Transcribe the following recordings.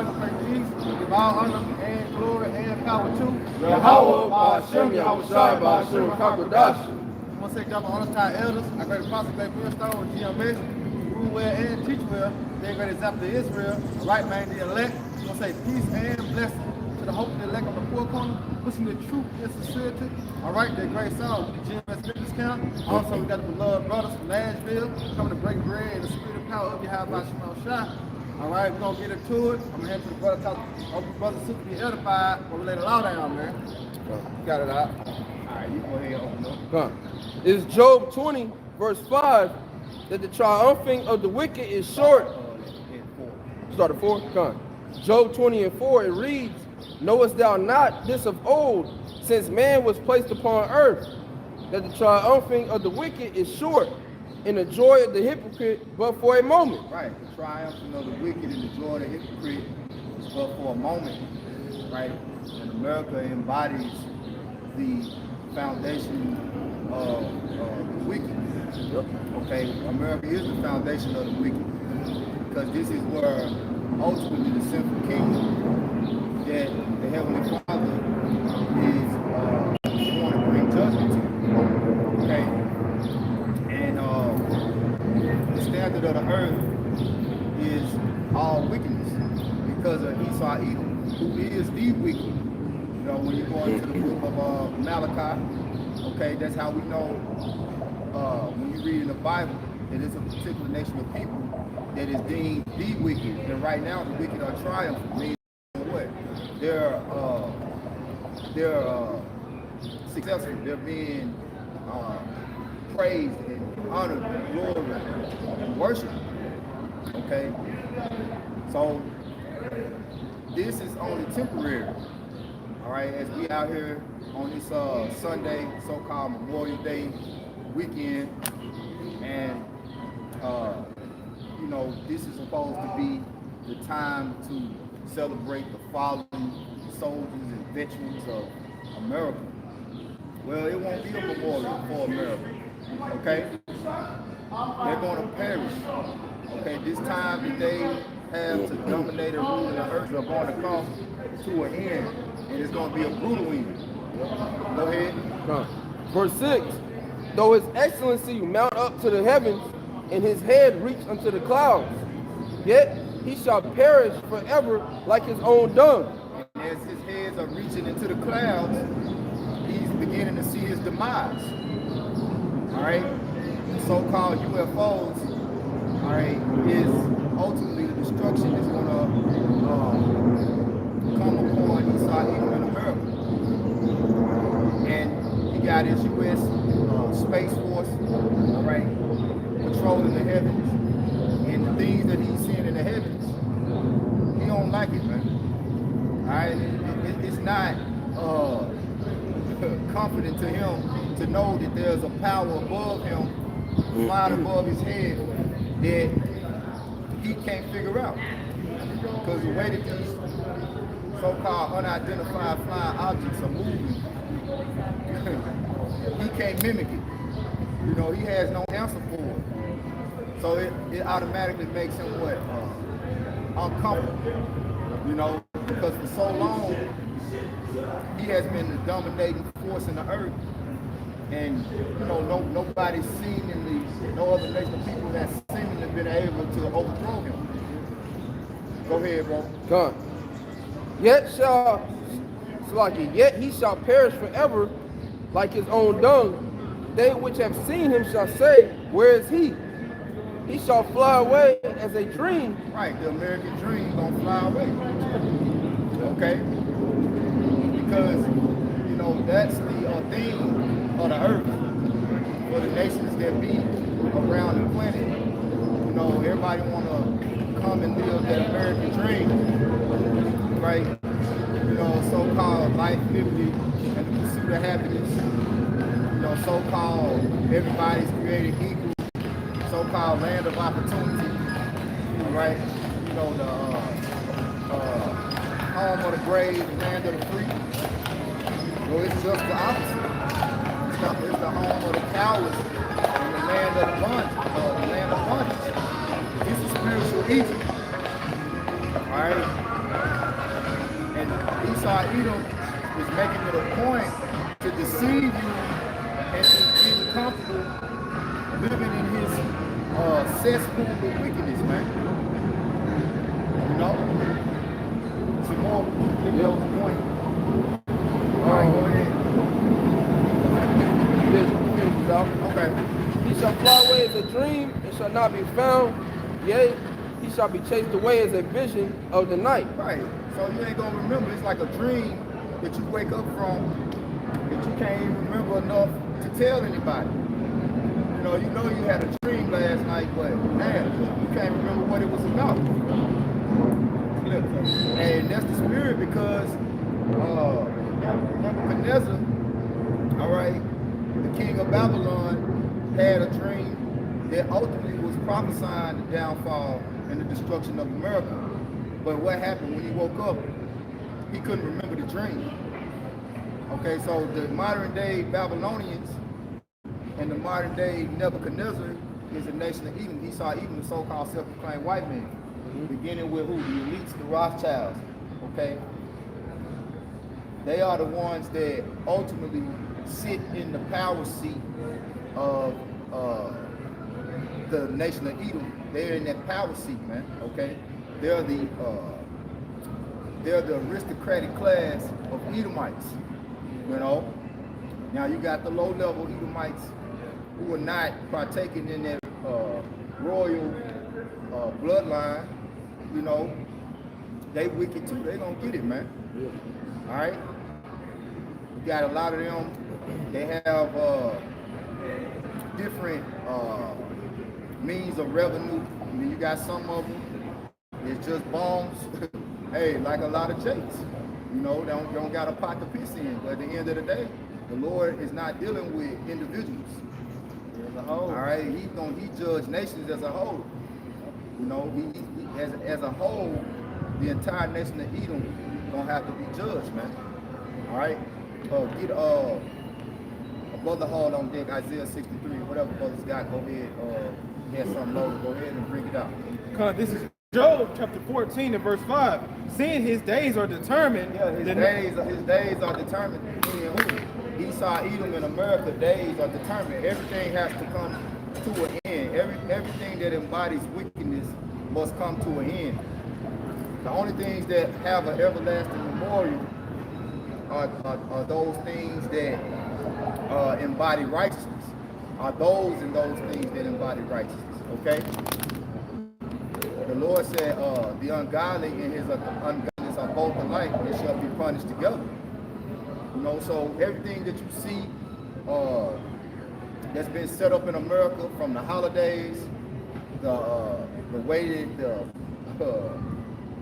and pray peace. Give all honor and glory and power to Yahweh, Ba'ashem, Yahushai, Ba'ashem, Kakodash. I want to say God honor to our elders, our great apostle, great millstone, GMS, rule well and teach well. They're great example of Israel, the right man, the elect. I want to say peace and blessing to the hope of the elect on the four corner, pushing the truth and sincerity. All right, they're great songs with the GMS fitness count. Also, we got the beloved brothers from Nashville coming to break bread in the spirit of power of Yahweh Shema Shai. All right, we're going to get into it. I'm going to hand to the brother, talk to the brothers and sisters be edified, but we lay the law down, man. You got it out. All right, you go ahead and open up. Come. It's Job 20, verse 5, that the triumphing of the wicked is short. Start at 4? Come. Job 20 and 4, it reads, knowest thou not this of old, since man was placed upon earth, that the triumphing of the wicked is short, and the joy of the hypocrite but for a moment. Right, the triumphing of the wicked and the joy of the hypocrite is but for a moment, right? And America embodies the foundation of the wicked. Okay, America is the foundation of the wicked, because this is where ultimately the sinful kingdom that the Heavenly Father is going to bring judgment to. Okay, and the standard of the earth is all wickedness because of Esau Edom, who is the wicked. You know, when you go into the book of Malachi, okay, that's how we know when you read in the Bible that it's a particular nation of people that is deemed the wicked. And right now the wicked are triumphant, meaning what? They're successful. They're being praised and honored and glory and worshiped. Okay? So this is only temporary. All right, as we out here on this Sunday, so-called Memorial Day weekend, and you know, this is supposed to be the time to celebrate the fallen soldiers and veterans of America. Well, it won't be a memorial for America, okay? They're going to perish, okay? This time that they have to dominate and rule in the earth are going to come to an end, and it's going to be a brutal end. Go ahead. Verse 6, though his excellency mount up to the heavens, and his head reach unto the clouds, yet he shall perish forever like his own dung. And as his heads are reaching into the clouds, he's beginning to see his demise. All right, the so-called UFOs, all right, is ultimately the destruction that's going to come upon Esau Edom in America. And he got his U.S. Space Force, all right, patrolling the heavens, and the things that he's seeing in the heavens, he don't like it, man. All right, it's not confident to him to know that there's a power above him, flying above his head, that he can't figure out. Because the way that these so-called unidentified flying objects are moving, he can't mimic it. You know, he has no answer for it. So it automatically makes him what? Uncomfortable. You know, because for so long, he has been the dominating force in the earth. And, you know, nobody's seemingly, no other nation of people has seemingly been able to overthrow him. Go ahead, bro. God. Yet he shall perish forever like his own dung. They which have seen him shall say, where is he? He shall fly away as a dream. Right, the American dream gonna fly away. Okay? Because, you know, that's the theme of the earth for the nations that be around the planet. You know, everybody wanna come and live that American dream. Right? You know, so-called life, liberty, and the pursuit of happiness. You know, so-called everybody's created equal, so-called land of opportunity, right? You know, the home of the brave, the land of the free. Well, it's just the opposite. It's the home of the cowards and the land of the bondage, This is spiritual Egypt. All right? And Esau Edom is making it a point to deceive you and to get comfortable living in his cesspool of wickedness, man. You know? Some more point. All right, go ahead. Okay. He shall fly away as a dream and shall not be found. Yea, he shall be chased away as a vision of the night. Right. So you ain't gonna remember. It's like a dream that you wake up from that you can't even remember enough to tell anybody. You know you had a dream last night, but man, you can't remember what it was about. And that's the spirit because Nebuchadnezzar, all right, the king of Babylon, had a dream that ultimately was prophesying the downfall and the destruction of America. But what happened when he woke up? He couldn't remember the dream. Okay, so the modern day Babylonians and the modern day Nebuchadnezzar is the nation of Edom. Esau Edom, the so-called self-proclaimed white man. Beginning with who? The elites, the Rothschilds. Okay? They are the ones that ultimately sit in the power seat of the nation of Edom. They're in that power seat, man. Okay? They're the aristocratic class of Edomites. You know? Now you got the low-level Edomites who are not partaking in that royal bloodline. You know, they wicked too. They gonna get it, man. Yeah. All right. You got a lot of them. They have different means of revenue. I mean, you got some of them. It's just bombs. Hey, like a lot of jakes. You know, they don't got a pot to piss in. But at the end of the day, the Lord is not dealing with individuals. As a whole. All right. He judge nations as a whole. You know, as a whole, the entire nation of Edom gonna have to be judged, man. All right. Get a brother Hall on deck, Isaiah 63. Whatever brothers got, go ahead. He has something loaded. Go ahead and bring it out. This is Job chapter 14 and verse 5. Seeing his days are determined. Yeah, his days are determined. Esau, Edom, in America, days are determined. Everything has to come to an end. Everything that embodies wickedness must come to an end. The only things that have an everlasting memorial are those things that embody righteousness. Are those and those things that embody righteousness. Okay? The Lord said, the ungodly and his ungodliness are both alike, and shall be punished together. You know, so everything that you see that's been set up in America, from the holidays, the way that the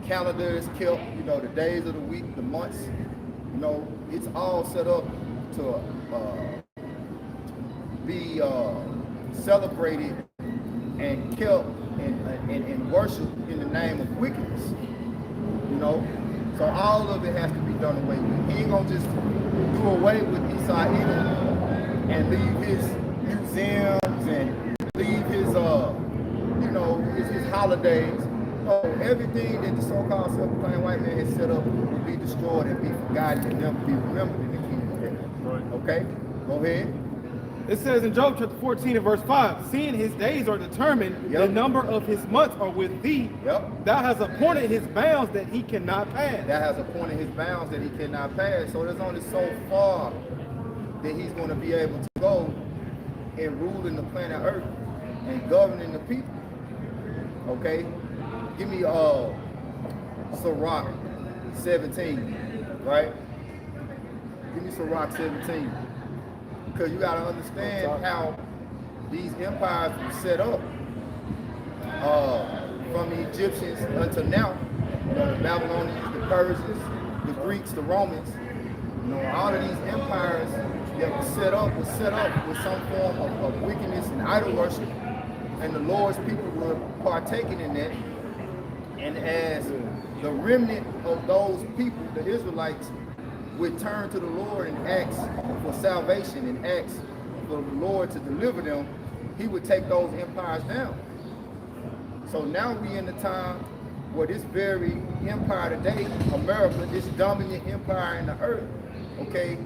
calendar is kept, you know, the days of the week, the months, you know, it's all set up to be celebrated and kept and worshiped in the name of wickedness. You know, so all of it has to be done away with. He ain't gonna just do away with Esau Edom and leave his museums and leave his you know, his holidays. No, everything that the so-called self-proclaimed white man has set up will be destroyed and be forgotten and never be remembered in the kingdom of heaven. Right. Okay? Go ahead. It says in Job chapter 14 and verse 5, seeing his days are determined, the number of his months are with thee. Thou hast appointed his bounds that he cannot pass. Thou hast appointed his bounds that he cannot pass. So there's only so far that he's going to be able to go and rule in the planet Earth and governing the people. Okay? Give me Sirach 17, right? Give me Sirach 17. Because you got to understand how these empires were set up from the Egyptians until now. You know, the Babylonians, the Persians, the Greeks, the Romans. You know, all of these empires that were set up with some form of wickedness and idol worship. And the Lord's people were partaking in that. And as the remnant of those people, the Israelites, would turn to the Lord and ask for salvation and ask for the Lord to deliver them, he would take those empires down. So now we in the time where this very empire today, America, this dominant empire in the earth, okay,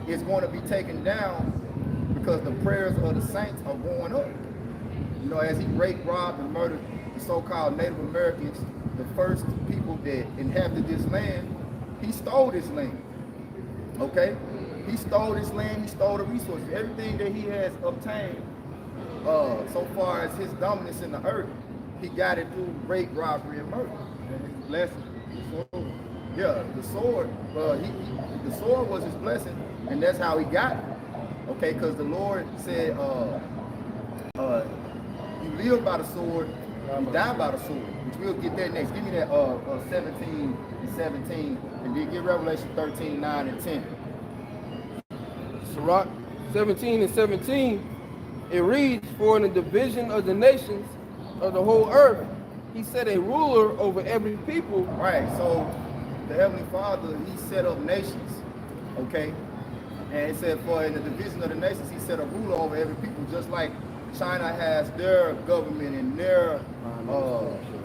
is going to be taken down because the prayers of the saints are going up. You know, as he raped, robbed, and murdered the so-called Native Americans, the first people that inhabited this land, he stole this land, okay? He stole this land, he stole the resources. Everything that he has obtained so far as his dominance in the earth, he got it through rape, robbery, and murder. And his blessing, the sword. Yeah, the sword, the sword was his blessing, and that's how he got it. Okay, because the Lord said, you live by the sword, you die by the sword. Which we'll get that next. Give me that 17 and 17, and then get Revelation 13, 9 and 10. Sirach 17 and 17, it reads, for in the division of the nations of the whole earth, he set a ruler over every people. Right, so the Heavenly Father, he set up nations, okay? And it said, for in the division of the nations, he set a ruler over every people, just like China has their government and their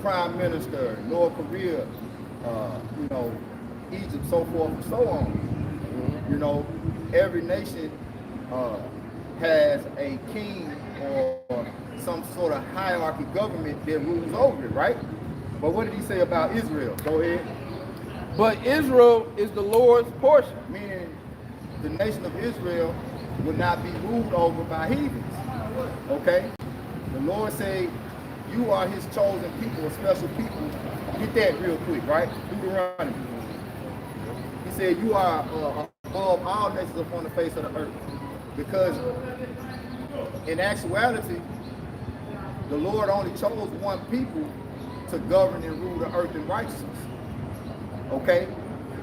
prime minister, North Korea, you know, Egypt, so forth and so on. You know, every nation has a king or some sort of hierarchy government that rules over it, right? But what did he say about Israel? Go ahead. But Israel is the Lord's portion. Meaning the nation of Israel will not be ruled over by heathens. Okay? The Lord say, you are his chosen people, a special people. Get that real quick, right? Deuteronomy. He said, you are above all nations upon the face of the earth. Because in actuality, the Lord only chose one people to govern and rule the earth in righteousness. Okay?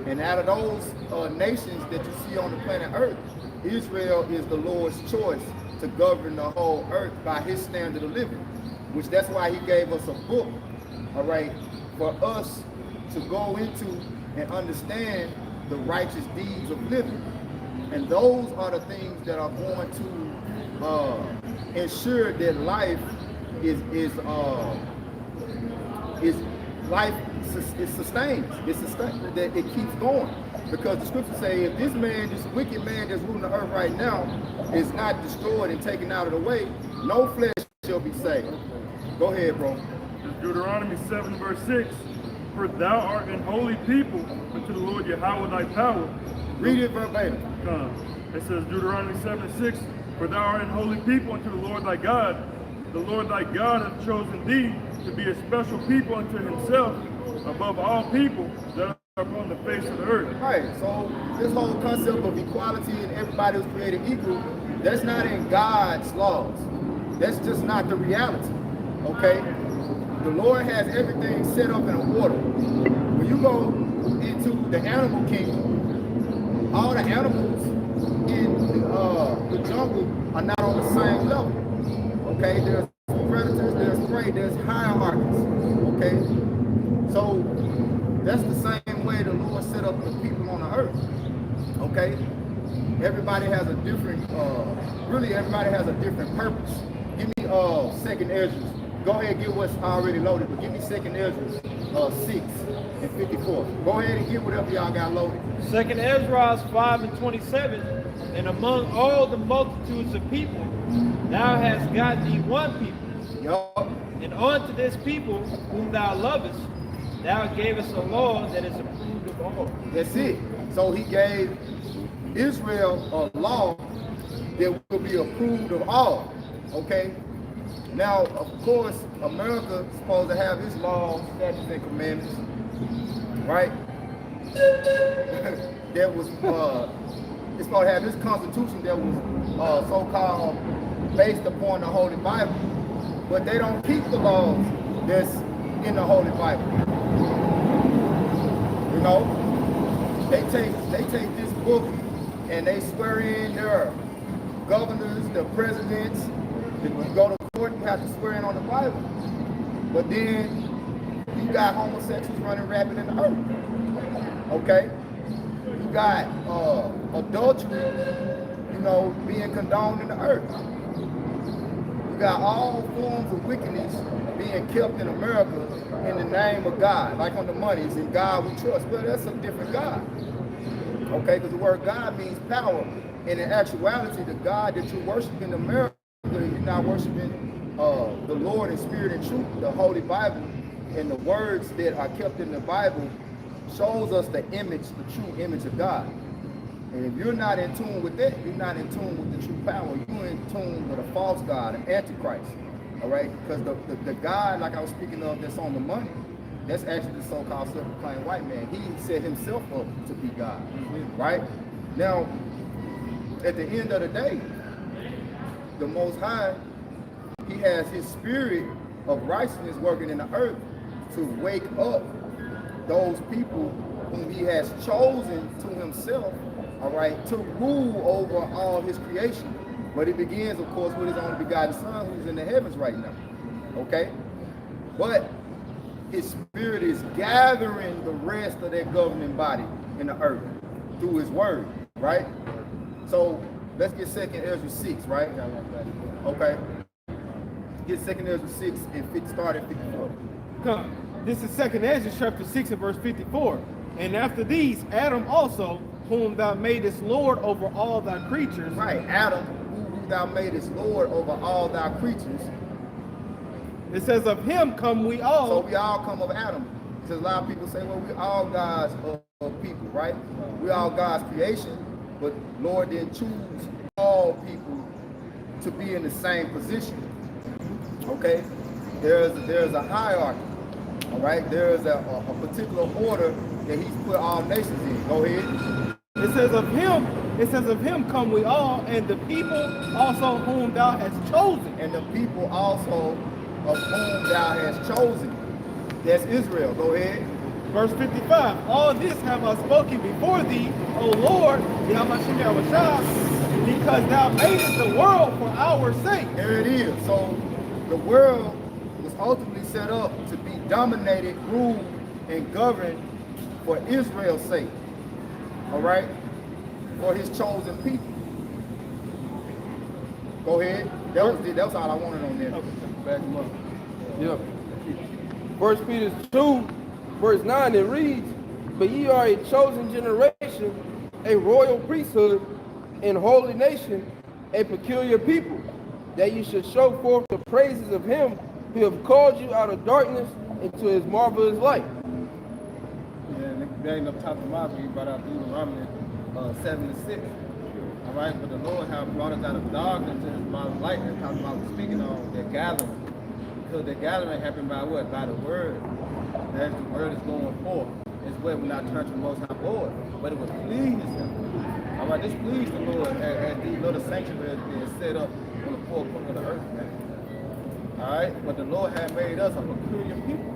And out of those nations that you see on the planet Earth, Israel is the Lord's choice to govern the whole earth by his standard of living. Which that's why he gave us a book, all right, for us to go into and understand the righteous deeds of living. And those are the things that are going to ensure that life is sustained. It's sustained, that it keeps going. Because the scriptures say, if this man, this wicked man that's ruling the earth right now, is not destroyed and taken out of the way, no flesh shall be saved. Go ahead, bro. Deuteronomy 7 verse 6, for thou art an holy people unto the Lord Yahweh thy power. Read it verbatim. It says Deuteronomy 7:6, for thou art an holy people unto the Lord thy God. The Lord thy God hath chosen thee to be a special people unto himself above all people that are upon the face of the earth. Right, so this whole concept of equality and everybody was created equal, that's not in God's laws. That's just not the reality, okay? The Lord has everything set up in order. When you go into the animal kingdom, all the animals in the jungle are not on the same level, okay? There's predators, there's prey, there's hierarchies, okay? So that's the same way the Lord set up the people on the earth, okay? Everybody has a different, really everybody has a different purpose. Give me 2nd Ezra. Go ahead and get what's already loaded, but give me 2nd Ezra 6 and 54. Go ahead and get whatever y'all got loaded. 2nd Ezra 5 and 27, and among all the multitudes of people, thou hast got thee one people. Yup. And unto this people whom thou lovest, thou gavest a law that is approved of all. That's it. So he gave Israel a law that will be approved of all. Okay? Now, of course, America is supposed to have its laws, statutes, and commandments, right? That was, it's supposed to have this constitution that was so-called based upon the Holy Bible, but they don't keep the laws that's in the Holy Bible. You know, they take this book and they swear in their governors, their presidents. If you go to court, you have to swear in on the Bible. But then you got homosexuals running rampant in the earth. Okay? You got adultery, you know, being condoned in the earth. You got all forms of wickedness being kept in America in the name of God. Like on the money, it's in God we trust. Well, that's a different God. Okay, because the word God means power. And in actuality, the God that you worship in America, you're not worshiping the Lord in spirit and truth, the Holy Bible, and the words that are kept in the Bible shows us the image, the true image of God. And if you're not in tune with that, you're not in tune with the true power. You're in tune with a false God, an antichrist. All right? Because the God, like I was speaking of, that's on the money, that's actually the so-called self-proclaimed white man. He set himself up to be God. Right? Now, at the end of the day, the Most High, he has his spirit of righteousness working in the earth to wake up those people whom he has chosen to himself, all right, to rule over all his creation. But it begins, of course, with his only begotten Son who's in the heavens right now, okay? But his spirit is gathering the rest of that governing body in the earth through his word, right? So let's get 2nd Ezra 6, right? Okay. Get 2nd Ezra 6 and start at 54. Come. This is 2nd Ezra chapter 6 and verse 54. And after these, Adam also, whom thou madest Lord over all thy creatures. Right, Adam, who thou madest Lord over all thy creatures. It says, of him come we all. So we all come of Adam. Because a lot of people say, well, we all God's of people, right? We all God's creation, but Lord didn't choose all people to be in the same position. Okay? There's a hierarchy. All right? There's a particular order that he's put all nations in. Go ahead. It says of him come we all, and the people also whom thou hast chosen. And the people also of whom thou hast chosen. That's Israel. Go ahead. Verse 55. All this have I spoken before thee, O Lord, Yahweh Shah, because thou madest the world for our sake. There it is. So the world was ultimately set up to be dominated, ruled, and governed for Israel's sake. All right? For his chosen people. Go ahead. That was all I wanted on there. Okay. Back him up. Yeah. 1 Peter 2, verse 9, it reads, but ye are a chosen generation, a royal priesthood, and holy nation, a peculiar people, that you should show forth the praises of him who have called you out of darkness into his marvelous light. Yeah, that ain't up top of my view, brought out Deuteronomy 7 and 6. All right, but the Lord have brought us out of darkness to his marvelous light. That's talking about speaking on their gathering. Because the gathering happened by what? By the word. As the word is going forth. It's where we're not turning to the Most High Lord, but it was pleasing him. All right, this pleased the Lord as these little sanctuaries being set up on the four corners of the earth, man. All right, but the Lord had made us a peculiar people.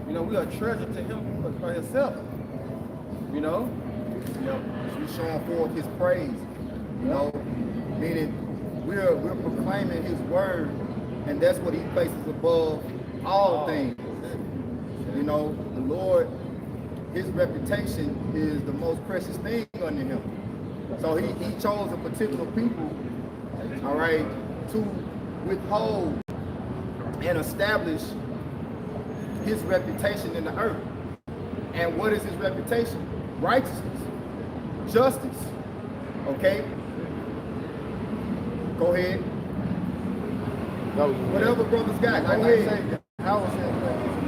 You know, we are treasure to him for himself. You know? We're showing forth his praise. You know, meaning we're proclaiming his word, and that's what he places above all things. You know, the Lord, his reputation is the most precious thing under him. So he chose a particular people, all right, to withhold and establish his reputation in the earth. And what is his reputation? Righteousness, justice, okay? Go ahead. Whatever brothers got, go ahead. I was saying,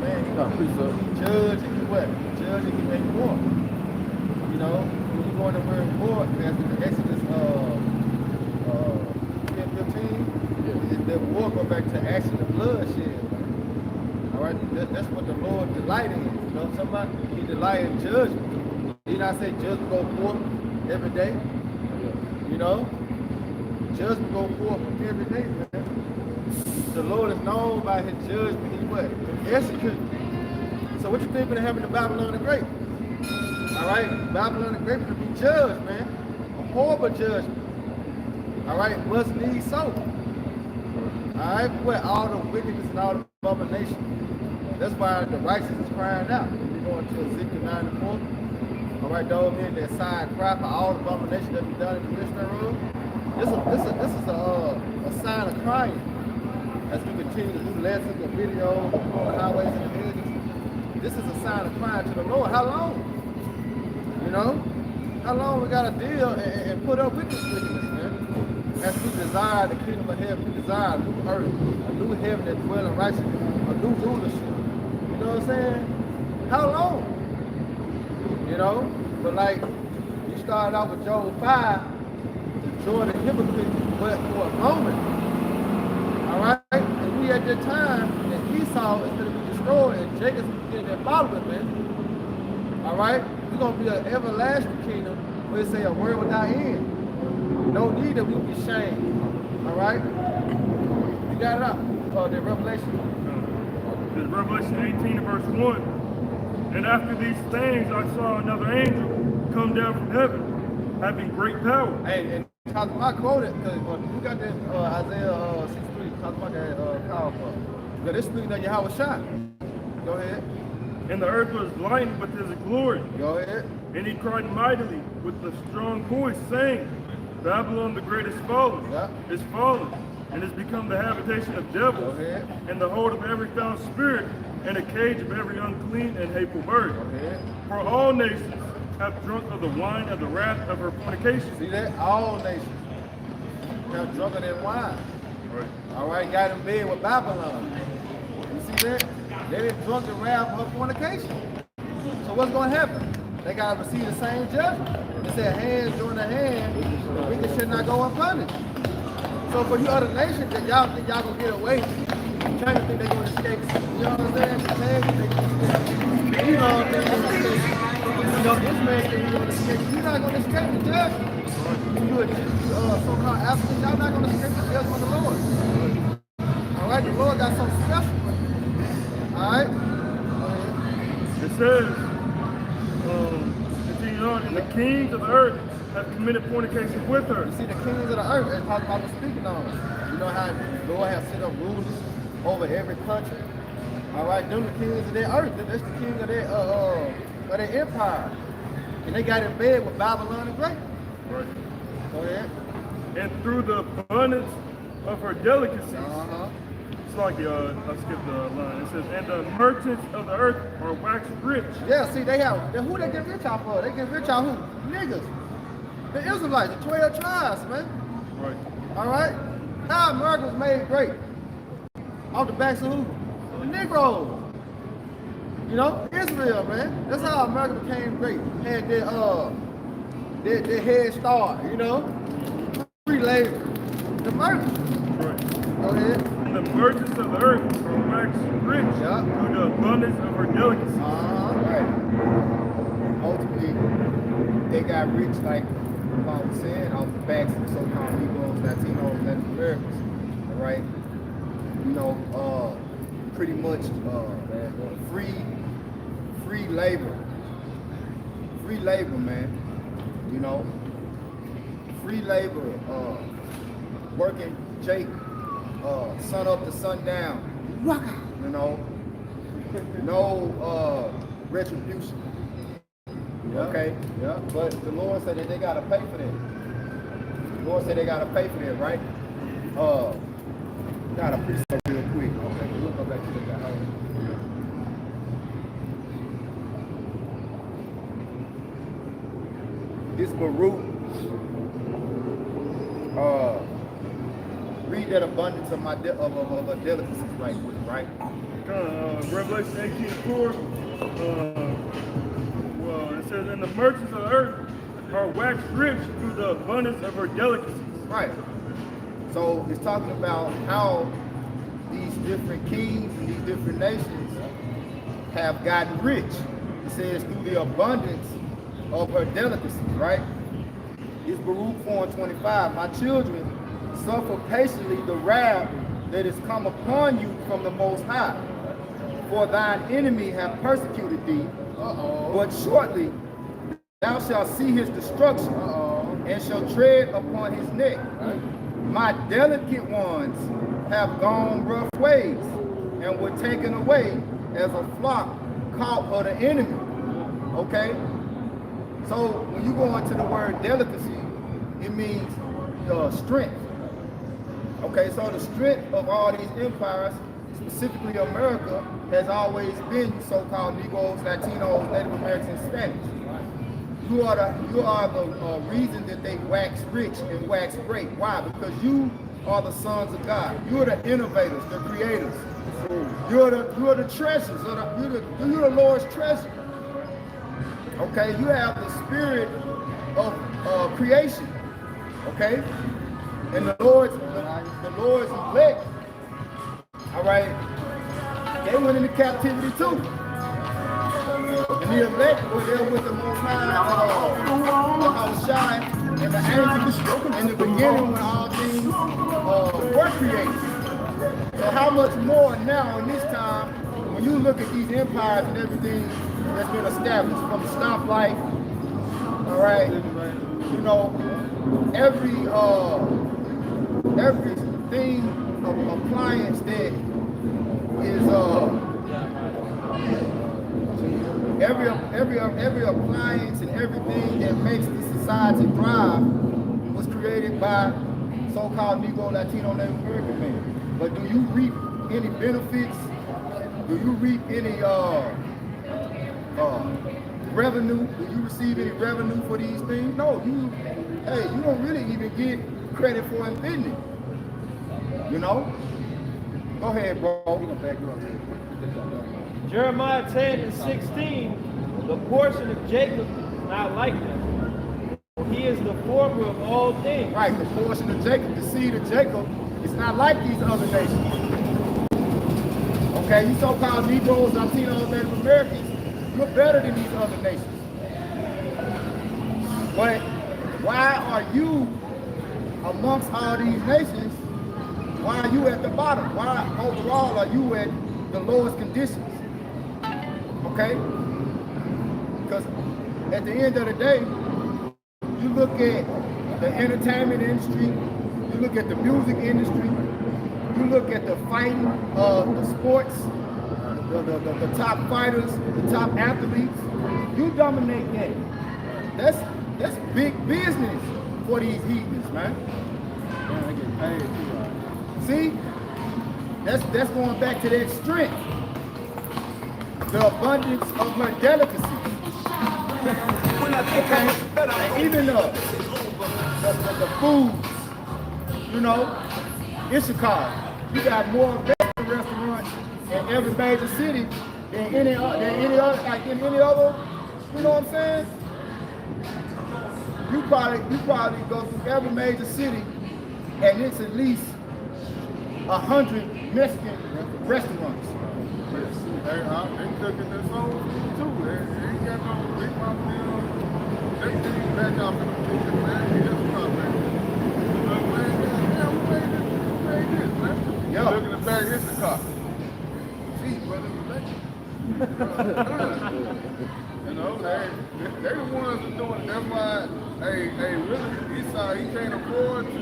man, No, please, sir. judge and he what? Judge and he make war. You know, when you go in the word war, that's in the Exodus 10:15. The war go back to action of bloodshed. All right, that's what the Lord delighted in. You know, somebody he delighted in judgment. He not say judgment go forth every day. You know, judgment go forth every day, man. The Lord is known by his judgment. He what? Execute. So what you think gonna happen to Babylon the Great? All right, Babylon the Great gonna be judged, man. A horrible judgment. All right, must need so. All right, what all the wickedness and all the abomination. That's why the righteous is crying out. When you go into Ezekiel 9 and 4. All right, those men that side cry for all the abomination that be done in the midst thereof. This is a sign of crying. as we continue to do lessons and videos on the highways and the hedges, this is a sign of crying to the Lord. How long? You know? How long we gotta deal and put up with this wickedness, man? As we desire the kingdom of heaven, we desire a new earth, a new heaven that dwell in righteousness, a new rulership. You know what I'm saying? How long? You know? But like, you started off with Job 5, the joy of the hypocrite, but for a moment. Alright? And we at that time that Esau is going to be destroyed and Jacob's getting that following, man. Alright? We're going to be an everlasting kingdom where it say a word without end. No need that we will be shamed. Alright? You got it up. The Revelation. It's Revelation 18 and verse 1. And after these things I saw another angel come down from heaven, having great power. Hey, and Kazuma quoted, because you got that Isaiah 6:3, Kazuma got call for. Because this speaking of Yahweh Shai. Go ahead. And the earth was lightened with his glory. Go ahead. And he cried mightily with a strong voice, saying, Babylon the great is fallen, is fallen, and has become the habitation of devils, and the hold of every foul spirit, and a cage of every unclean and hateful bird. For all nations have drunk of the wine of the wrath of her fornication. See that? All nations have drunk of that wine. Right. All right, got in bed with Babylon. You see that? They didn't drunk the wrath of her fornication. So what's going to happen? They got to receive the same judgment. It said hands join the hand, the wicked should not go unpunished. So for you other nations that y'all think y'all going to get away, trying to think they're going to escape. You know what I'm saying? You know, they're going to escape. You know, this man think he's going to escape. You're not going to escape the judgment. You so-called Africans, y'all not going to escape the judgment of the Lord. All right, the Lord got something special. All right? It says, continue on, and the kings of the earth have committed fornication with her. You see, the kings of the earth, that's how I was speaking on. You know how the Lord has set up rulers over every country. All right, them the kings of their earth. That's the king of their empire. And they got in bed with Babylon the Great. Right. Go ahead. And through the abundance of her delicacies, it's like, I skipped the line. It says, and the merchants of the earth are waxed rich. Yeah, see, who they get rich off of? They get rich off who? Niggas. The Israelites, the 12 tribes, man. Right. All right? How America was made great? Off the backs of who? The Negroes. You know, Israel, man. That's how America became great. Had their head start, you know? Free labor. The merchants. Right. Go ahead. And the merchants of the earth are waxed rich through the abundance of her delicacies. Right. Ultimately, they got rich, like Paul was saying, off the backs of so-called Negroes, Latinos, Latin Americans. All right. You know, pretty much free labor. Free labor, man. You know, free labor, working Jake, sun up to sundown. You know, no retribution. Okay? Yeah. But the Lord said that they gotta pay for that. The Lord said they gotta pay for that, right? Gotta preach that real quick. Okay, we'll go back to the guy. This Baruch, read that abundance of my delicacies right quick, right? Revelation 18:4. Well, it says, and the merchants of the earth are waxed rich through the abundance of her delicacies. Right. So it's talking about how these different kings and these different nations have gotten rich. It says through the abundance of her delicacies, right? It's Baruch 4:25. My children, suffer patiently the wrath that is come upon you from the Most High. For thine enemy have persecuted thee, but shortly thou shalt see his destruction, and shall tread upon his neck. My delicate ones have gone rough ways, and were taken away as a flock caught of the enemy. Okay? So when you go into the word delicacy, it means strength. Okay, so the strength of all these empires, specifically America, has always been so-called Negroes, Latinos, Native Americans, Spanish. You are the reason that they wax rich and wax great. Why? Because you are the sons of God. You are the innovators, the creators. You are the treasures. You're the Lord's treasure. Okay, you have the spirit of creation. Okay, and the Lord's elect. All right, they went into captivity too. And the elect were there with the Most High, Shine, and the angels in the beginning when all things were created. So how much more now in this time, when you look at these empires and everything that's been established, from the stoplight, all right, you know, everything of appliance that is every appliance and everything that makes the society thrive was created by so-called Negro, Latino, Native American men. But do you reap any benefits? Do you reap any revenue? Do you receive any revenue for these things? No, you don't really even get credit for inventing. You know? Go ahead, bro. We're gonna back you up. Jeremiah 10:16, the portion of Jacob is not like them. He is the former of all things. Right, the portion of Jacob, the seed of Jacob, is not like these other nations. Okay, you so-called Negroes, Latinos, Native Americans, you're better than these other nations. But why are you amongst all these nations? Why are you at the bottom? Why overall are you at the lowest conditions? Okay? Because at the end of the day, you look at the entertainment industry, you look at the music industry, you look at the fighting, the sports, the top fighters, the top athletes, you dominate that. That's big business for these heathens, man. They get paid too, right? See? That's going back to that strength. The abundance of her delicacy. Okay? And even the foods, you know, Issachar, you got more restaurants in every major city than any other, like in any other, you know what I'm saying? You probably go through every major city and it's at least 100 Mexican restaurants. They cooking their soul food too. They ain't got no big mouth meal. They can back off in the kitchen, man. They just come back. We made this, man. Yeah. Look in the back, it's the car. See, brother, you know, they the ones that doing it. That's why, really, Esau, he can't afford to, you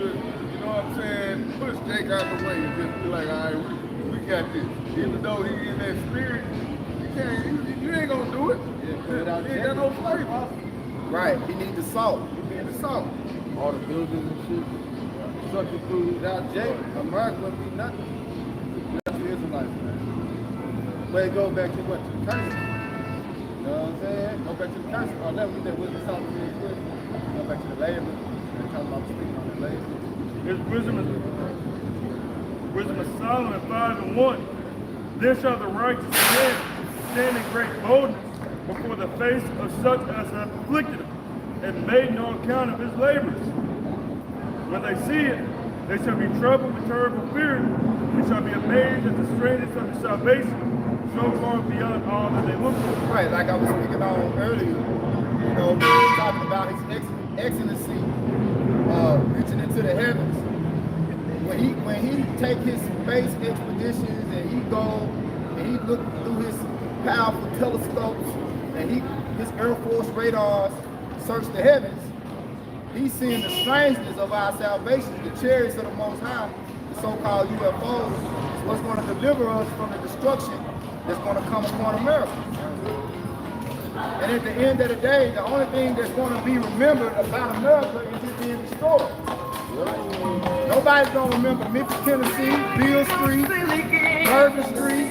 know what I'm saying, push Jake out the way and just be like, all right, we got this. Even though he in that spirit, you ain't gonna do it. He ain't got no flavor. Right, he needs the salt. He need the salt. All the buildings and shit. Sucking food. Without Jake, America would be nothing. That's the Israelites, man. But it goes back to what? To the curse. You know what I'm saying? Go back to the curse. Oh, let me get wisdom Solomon real quick. Go back to the labor. They're talking about speaking on the labor. Here's wisdom of Solomon 5:1. Then shall the righteous man stand in great boldness before the face of such as have afflicted him, and made no account of his labors. When they see it, they shall be troubled with terrible fear, and shall be amazed at the strangeness of his salvation, so far beyond all that they look for. Right, like I was speaking on earlier, you know, talking about his excellency reaching into the heavens. When he take his space expeditions and he go and he look through his powerful telescopes and his Air Force radars search the heavens, he's seeing the strangeness of our salvation, the chariots of the Most High, the so-called UFOs, is what's going to deliver us from the destruction that's going to come upon America. And at the end of the day, the only thing that's going to be remembered about America is it being destroyed. Nobody's gonna remember Memphis, Tennessee, Beale Street, Irving Street.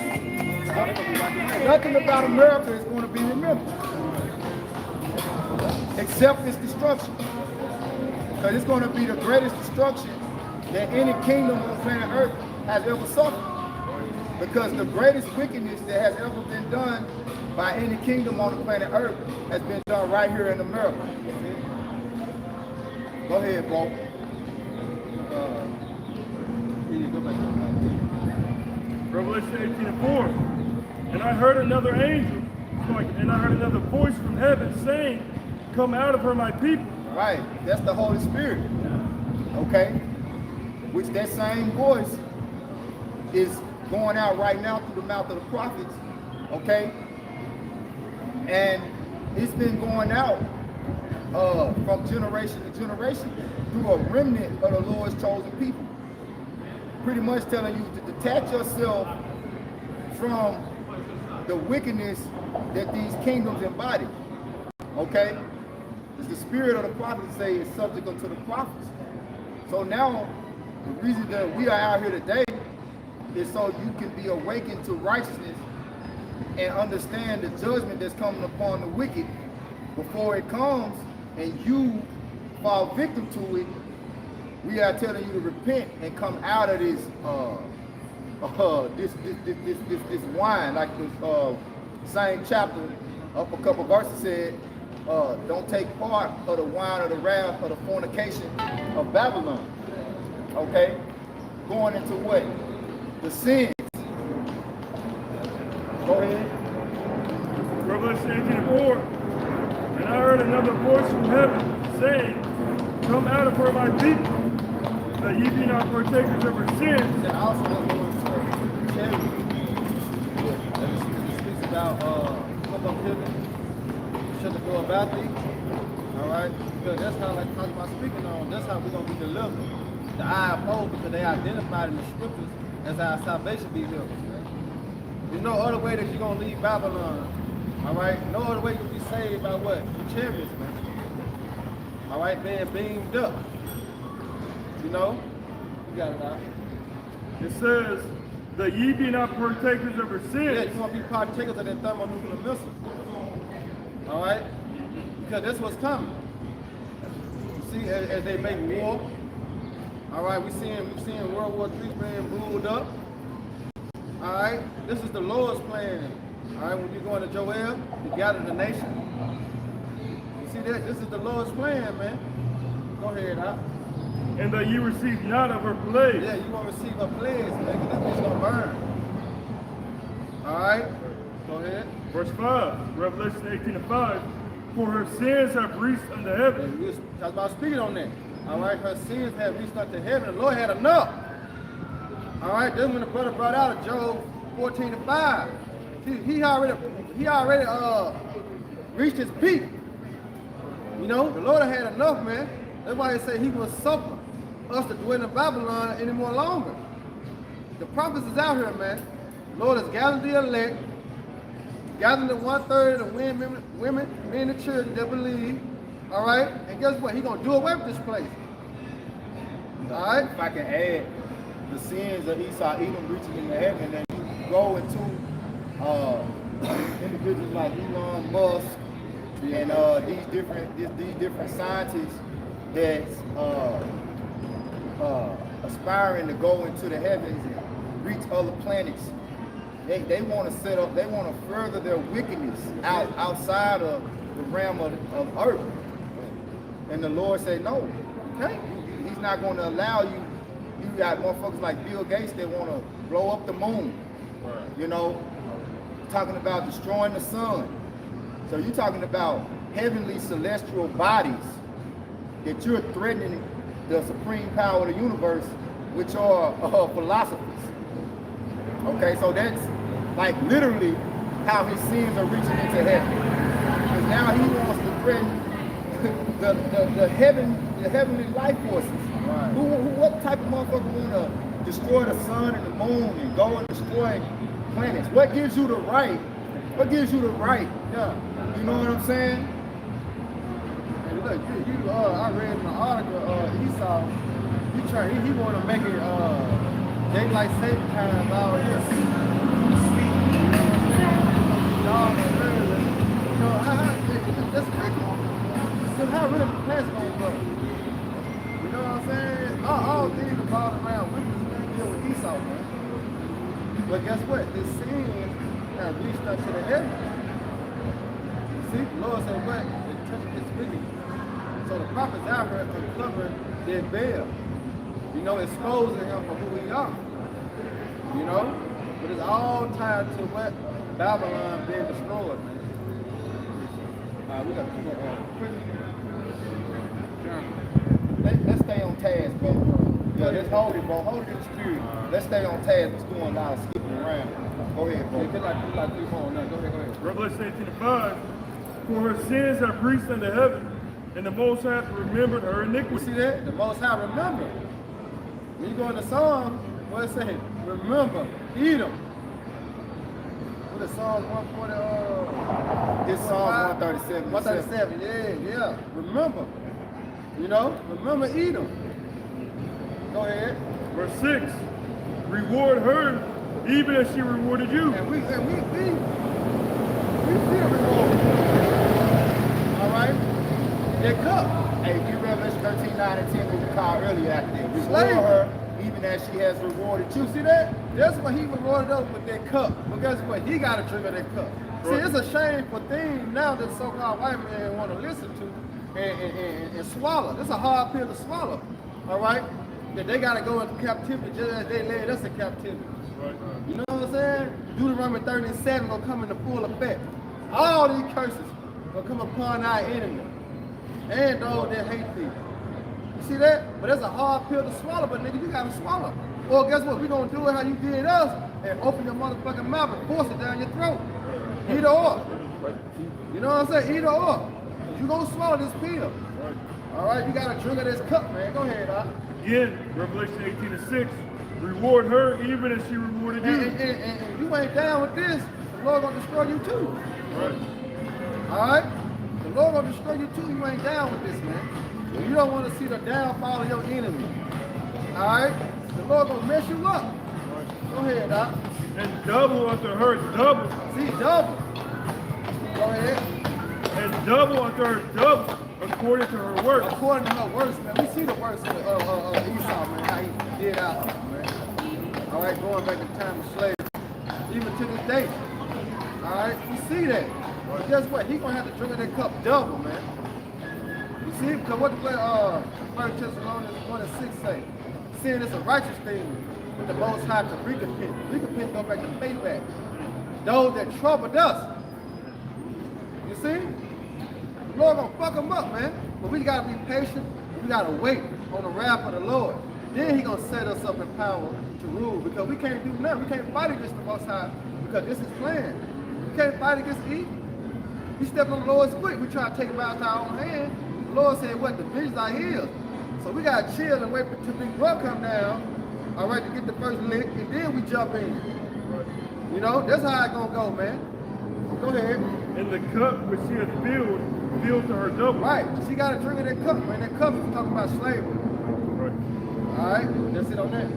Nothing about America is going to be remembered, except its destruction. Because it's going to be the greatest destruction that any kingdom on planet Earth has ever suffered. Because the greatest wickedness that has ever been done by any kingdom on the planet Earth has been done right here in America. Go ahead, bro. Revelation 18:4. And I heard another angel, and I heard another voice from heaven saying, "Come out of her, my people." Right, that's the Holy Spirit. Okay, which that same voice is going out right now through the mouth of the prophets. Okay, and it's been going out from generation to generation through a remnant of the Lord's chosen people. Pretty much telling you to detach yourself from the wickedness that these kingdoms embody. Okay? As the spirit of the prophets say is subject unto the prophets. So now, the reason that we are out here today is so you can be awakened to righteousness and understand the judgment that's coming upon the wicked before it comes and you fall victim to it. We are telling you to repent and come out of this this wine, like the same chapter up a couple verses said, don't take part of the wine of the wrath of the fornication of Babylon. Okay? Going into what? The sins. Go ahead. Revelation 18:4. And I heard another voice from heaven saying, "Come out of her, my people, that ye be not partakers of her sins." And also tell you, it speaks about come up hither, shut the door about thee. Alright? Because that's how, like talking about speaking on, that's how we're gonna be delivered. The eye of hope, because they identified in the scriptures as our salvation be here. There's no other way that you're gonna leave Babylon. Alright? No other way you can be saved by what? The chariots, man. Alright, being beamed up. You know? You got it out. It says that ye be not partakers of her Yeah, sins. you're gonna be partakers of that thermonuclear missile. Alright? Because that's what's coming. You see, as they make war, alright, we're seeing World War III being ruled up. Alright, this is the Lord's plan. Alright, when you go into Joel, you gather the nation. You see that? This is the Lord's plan, man. Go ahead, huh? And that ye receive not of her plague. Yeah, you won't receive a plague, man, because that bitch gonna burn. Alright, go ahead. Verse 5, Revelation 18:5. For her sins have reached unto heaven. And we was talking about speaking on that. Alright, her sins have reached unto heaven. The Lord had enough. Alright, then when the brother brought out of Job 14:5, he already reached his peak. You know, the Lord had enough, man. That's why he said he will suffer us to dwell in Babylon any more longer. The prophets is out here, man. The Lord has gathered the elect, gathered the 1/3 of the women, men and children that believe. All right, and guess what? He gonna do away with this place. All right. If I can add, the sins of Esau, Edom reaching into heaven, and you go into individuals like Elon Musk and these different scientists that's aspiring to go into the heavens and reach other planets. They want to set up, they want to further their wickedness outside of the realm of earth. And the Lord said, no, okay, he's not going to allow you. You got motherfuckers like Bill Gates that want to blow up the moon. You know, talking about destroying the sun. So you're talking about heavenly celestial bodies that you're threatening the supreme power of the universe, which are philosophers. Okay, so that's like literally how his sins are reaching into heaven. Because now he wants to threaten the heavenly life forces. Right. What type of motherfucker want to destroy the sun and the moon and go and destroy planets? What gives you the right? What gives you the right? Yeah. You know what I'm saying? And look, I read in the article, Esau, He want to make it daylight saving time out here. That's tricky. Because how really the past gonna go? You know what I'm saying? All things revolve around witness deal with Esau, man. But guess what? This sin has reached up to the heaven. See, the Lord said, what? It touched his wicked. So the prophets out here uncovering their veil. You know, exposing him for who we are. You know? But it's all tied to what? Babylon being destroyed, man. We got to Let's stay on task, bro. Yeah, let's hold it, bro. Hold it in spirit. Let's stay on task. Let's go on down, skipping around. Go ahead, bro. like 3 more now. Go ahead. Revelation 18:5. For her sins have reached unto heaven, and the Most High hath remembered her You iniquity. see that? The Most High remember. When you go in the Psalm, what it say? Remember, Edom. What is Psalm 140? This Psalm 137. 137, yeah. Remember. You know, remember Edom. Go ahead. Verse 6. Reward her even as she rewarded you. And we see the reward. All right? They cup. Hey, you Revelation 13, 9, and 10 what we called earlier after that. Reward Slave. her even as she has rewarded you. You see that? That's what he rewarded us with that cup. But guess what? He got to drink of that cup. See, it's a shameful thing now that so-called white men want to listen to and swallow. It's a hard pill to swallow. All right? That they got to go into captivity just as they led us in captivity. Right. You know what I'm saying? Deuteronomy 37 will come into full effect. All these curses will come upon our enemy and those that hate thee. You see that? But that's a hard pill to swallow, but nigga, you gotta swallow. Or guess what? We gonna do it how you did us and open your motherfucking mouth and force it down your throat. Either or. You know what I'm saying? Either or. You gonna swallow this pill. All right, you gotta drink of this cup, man. Go ahead, Doc. Again, Revelation 18:6. Reward her even as she rewarded you. And you ain't down with this, the Lord gonna destroy you too. Right. All right? The Lord gonna destroy you too. You ain't down with this, man. You don't want to see the downfall of your enemy. All right? The Lord gonna mess you up. Go ahead, Doc. And double unto her double. See, double. Go ahead. And double unto her double according to her works. According to her works, man. We see the works of Esau, man. How he did out, man. All right, going back to the time of slavery, even to this day. All right, we see that. But guess what? He gonna have to drink of that cup double, man. You see, because what the 1 Thessalonians 1:6 say? Sin is a righteous thing with the Most High to recompense. Recompense go back to payback. Those that troubled us. You see? The Lord gonna fuck them up, man. But we gotta be patient. We gotta wait on the wrath of the Lord. Then he gonna set us up in power to rule, because we can't do nothing. We can't fight against the Most High because this is plan. We can't fight against evil. We step on the Lord's foot. We try to take it out to our own hand. The Lord said, what? The visions are his. So we gotta chill and wait till Big Bro come down, all right, to get the first lick, and then we jump in. You know, that's how it's gonna go, man. Go ahead. And the cup which she hath filled to her double. Right. She gotta drink of that cup, man. That cup is talking about slavery. Right. All right, that's it on that.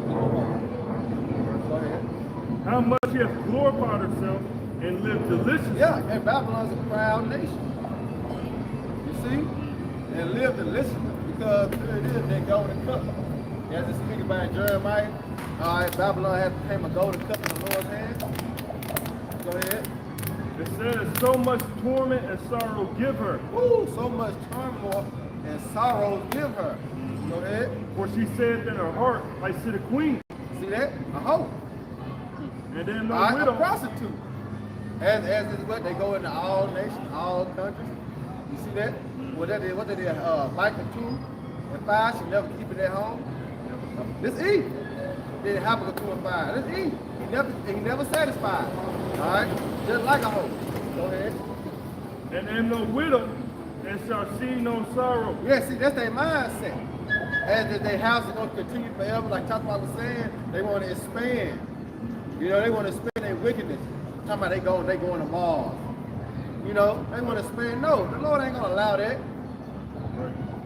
Go ahead. How much she hath glorified herself and lived delicious. Yeah, and Babylon's a proud nation. You see? And live deliciously, because here it is, that golden cup. As it's speaking by Jeremiah, all right, Babylon has become a golden cup in the Lord's hand. Go ahead. It says, so much torment and sorrow give her. Ooh, so much turmoil and sorrow give her. Go ahead. For she said in her heart, I sit a queen. See that? A hoe. And then no All right, a widow. prostitute. As is what they go into all nations, all countries. You see that? What they did, Micah 2:5, she never keep it at home. This Eve. Then Habakkuk 2:5. This Eve. He never satisfied. All right? Just like a hoe. Go ahead. And then no widow, and shall see no sorrow. Yeah, see, that's their mindset. As their house is going to continue forever, like Tata was saying, they want to expand. You know, they want to expand their wickedness. Talking about they going to Mars. You know, they want to expand. No, the Lord ain't going to allow that.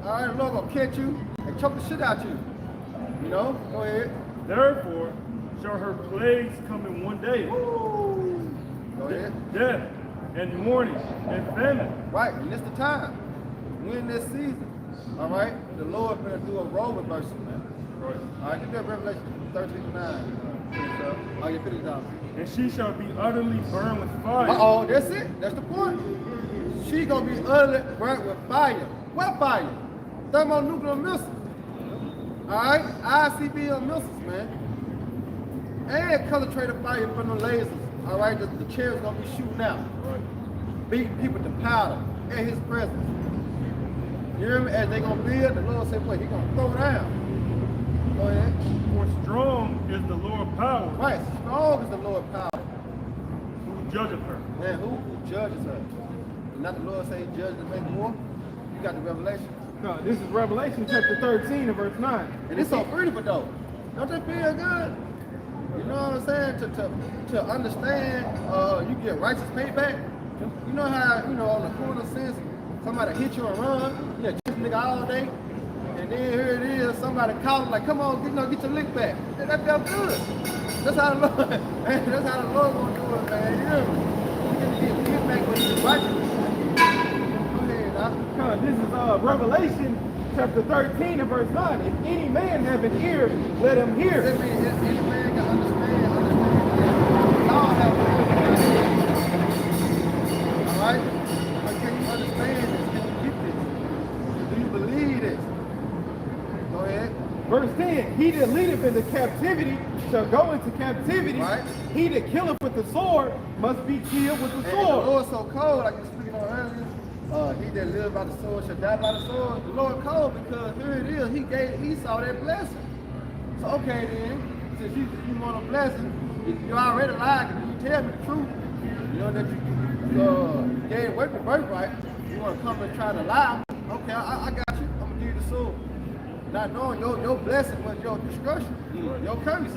All right, the Lord going to catch you and choke the shit out you. You know, go ahead. Therefore shall her plagues come in one day. Go ahead. Death and mourning and famine. Right, and it's the time. We're in this season. All right? The Lord gonna do a roll reversal, man. Right. All right, get that Revelation 13:9. Oh, you finish it out. And she shall be utterly burned with fire. Uh-oh, that's it. That's the point. She gonna be utterly burnt with fire. What fire? Thermonuclear missiles. All right? ICBM missiles, man. And concentrated fire from the lasers. All right? The chairs gonna be shooting out. Right. Beating people to powder in his presence. You hear me? As they gonna build, the Lord said, "What? He gonna throw down." Go ahead. For strong is the Lord power, Right, strong is the Lord power. who judgeth her. Man, who judges her? Did not the Lord say he judges to make war? You got the revelation. No, this is Revelation chapter 13 and verse 9. And it's so beautiful though. Don't that feel good? You know what I'm saying? To understand you get righteous payback. You know how, on the corner sense, somebody hit you and run, you just nigga all day. And then here it is, somebody calling like, come on, get your lick back. And that felt good. That's how the Lord, that's how the Lord gonna do it, man. You hear me? You get back when you're righteous. Go ahead, now. This is Revelation chapter 13 and verse 9. If any man have an ear, let him hear. That means if any man can understand that God have all right? But can you understand this? Can you get this? Do you believe this? Go ahead. Verse 10, he that leadeth into captivity shall go into captivity. Right. He that killeth with the sword must be killed with the And the sword. Lord so cold, like you were speaking on earlier. He that lives by the sword shall die by the sword. The Lord cold because here it is. He gave Esau that blessing. So okay then, since you want a blessing, you already lied. You tell me the truth. You know that you gave away the birthright. You want to come and try to lie? Okay, I got you. I'm gonna give you the sword. Not knowing your blessing was your destruction, your curse.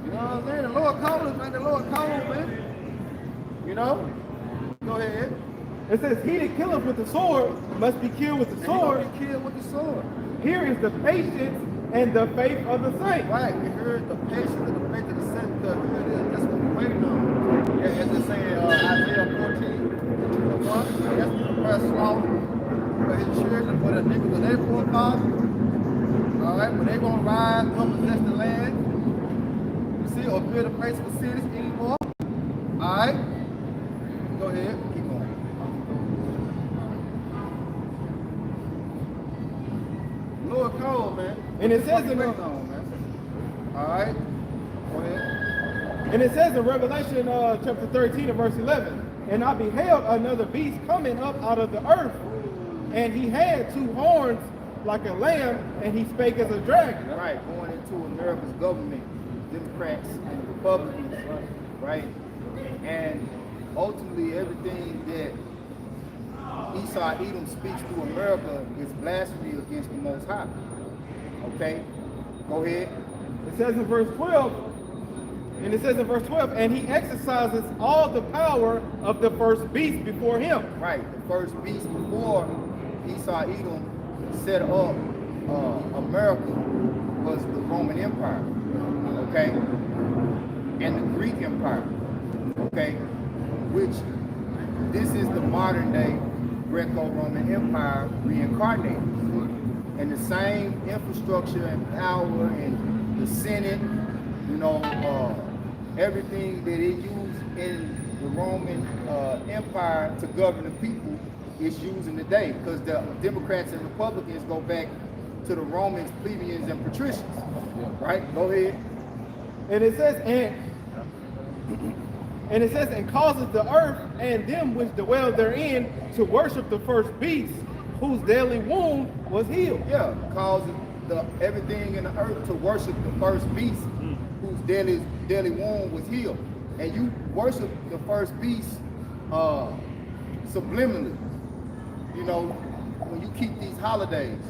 You know what I'm saying? The Lord called us, man. The Lord called, man. You know? Go ahead. It says, he that killeth with the sword must be killed with the sword. And he gonna be killed with the sword. Here is the patience and the faith of the saints. Right. We heard the patience and the faith of the saints. Because here it is. That's what we're waiting on. Yeah, as they say in Isaiah 14, 1, that's the press slaughter for his children, for the niggas of their forefathers. All right, but they gonna rise, come possess the land. You see, or build a place for cities anymore. All right, go ahead, keep going. Lord cold, man. And it says in man. All right, go ahead. And it says in Revelation chapter 13 and verse 11, and I beheld another beast coming up out of the earth, and he had two horns like a lamb, and he spake as a dragon. Right, going into America's government, Democrats and Republicans, right? And ultimately everything that Esau Edom speaks to America is blasphemy against the Most High. Okay? Go ahead. It says in verse 12, and he exercises all the power of the first beast before him. Right, the first beast before Esau Edom set up America was the Roman Empire, okay, and the Greek Empire, okay, which this is the modern day Greco-Roman Empire reincarnated, and the same infrastructure and power and the Senate, everything that it used in the Roman Empire to govern the people is using today, because the Democrats and Republicans go back to the Romans, plebeians, and patricians. Right? Go ahead. And it says, and causes the earth and them which dwell therein to worship the first beast, whose deadly wound was healed. Yeah, causes everything in the earth to worship the first beast, whose deadly wound was healed. And you worship the first beast subliminally. When you keep these holidays,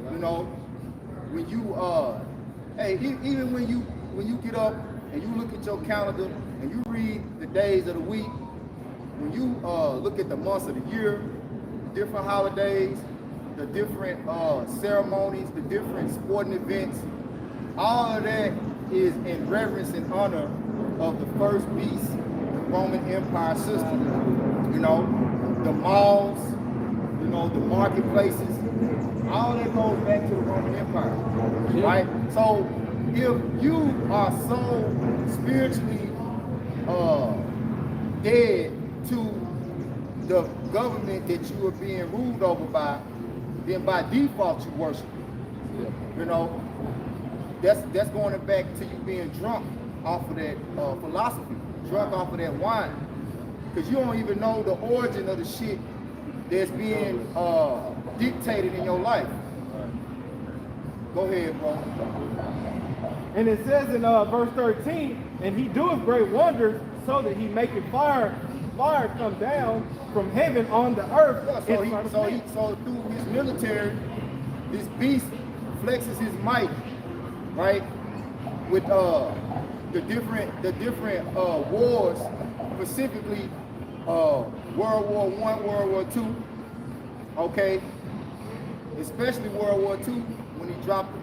when you even when you get up and you look at your calendar and you read the days of the week, when you look at the months of the year, the different holidays, the different ceremonies, the different sporting events, All of that is in reverence and honor of the first beast, the Roman Empire system. You know, the malls, you know, the marketplaces, all that goes back to the Roman Empire, right? So if you are so spiritually dead to the government that you are being ruled over by, then by default you worship it. You know, that's going back to you being drunk off of that philosophy, drunk off of that wine, because you don't even know the origin of the shit that's being dictated in your life. Go ahead, bro. And it says in verse 13, and he doeth great wonders, so that he maketh fire come down from heaven on the earth. Yeah, so through his military, this beast flexes his might, right? With the different wars, specifically World War I, World War II. Okay, especially World War II when he dropped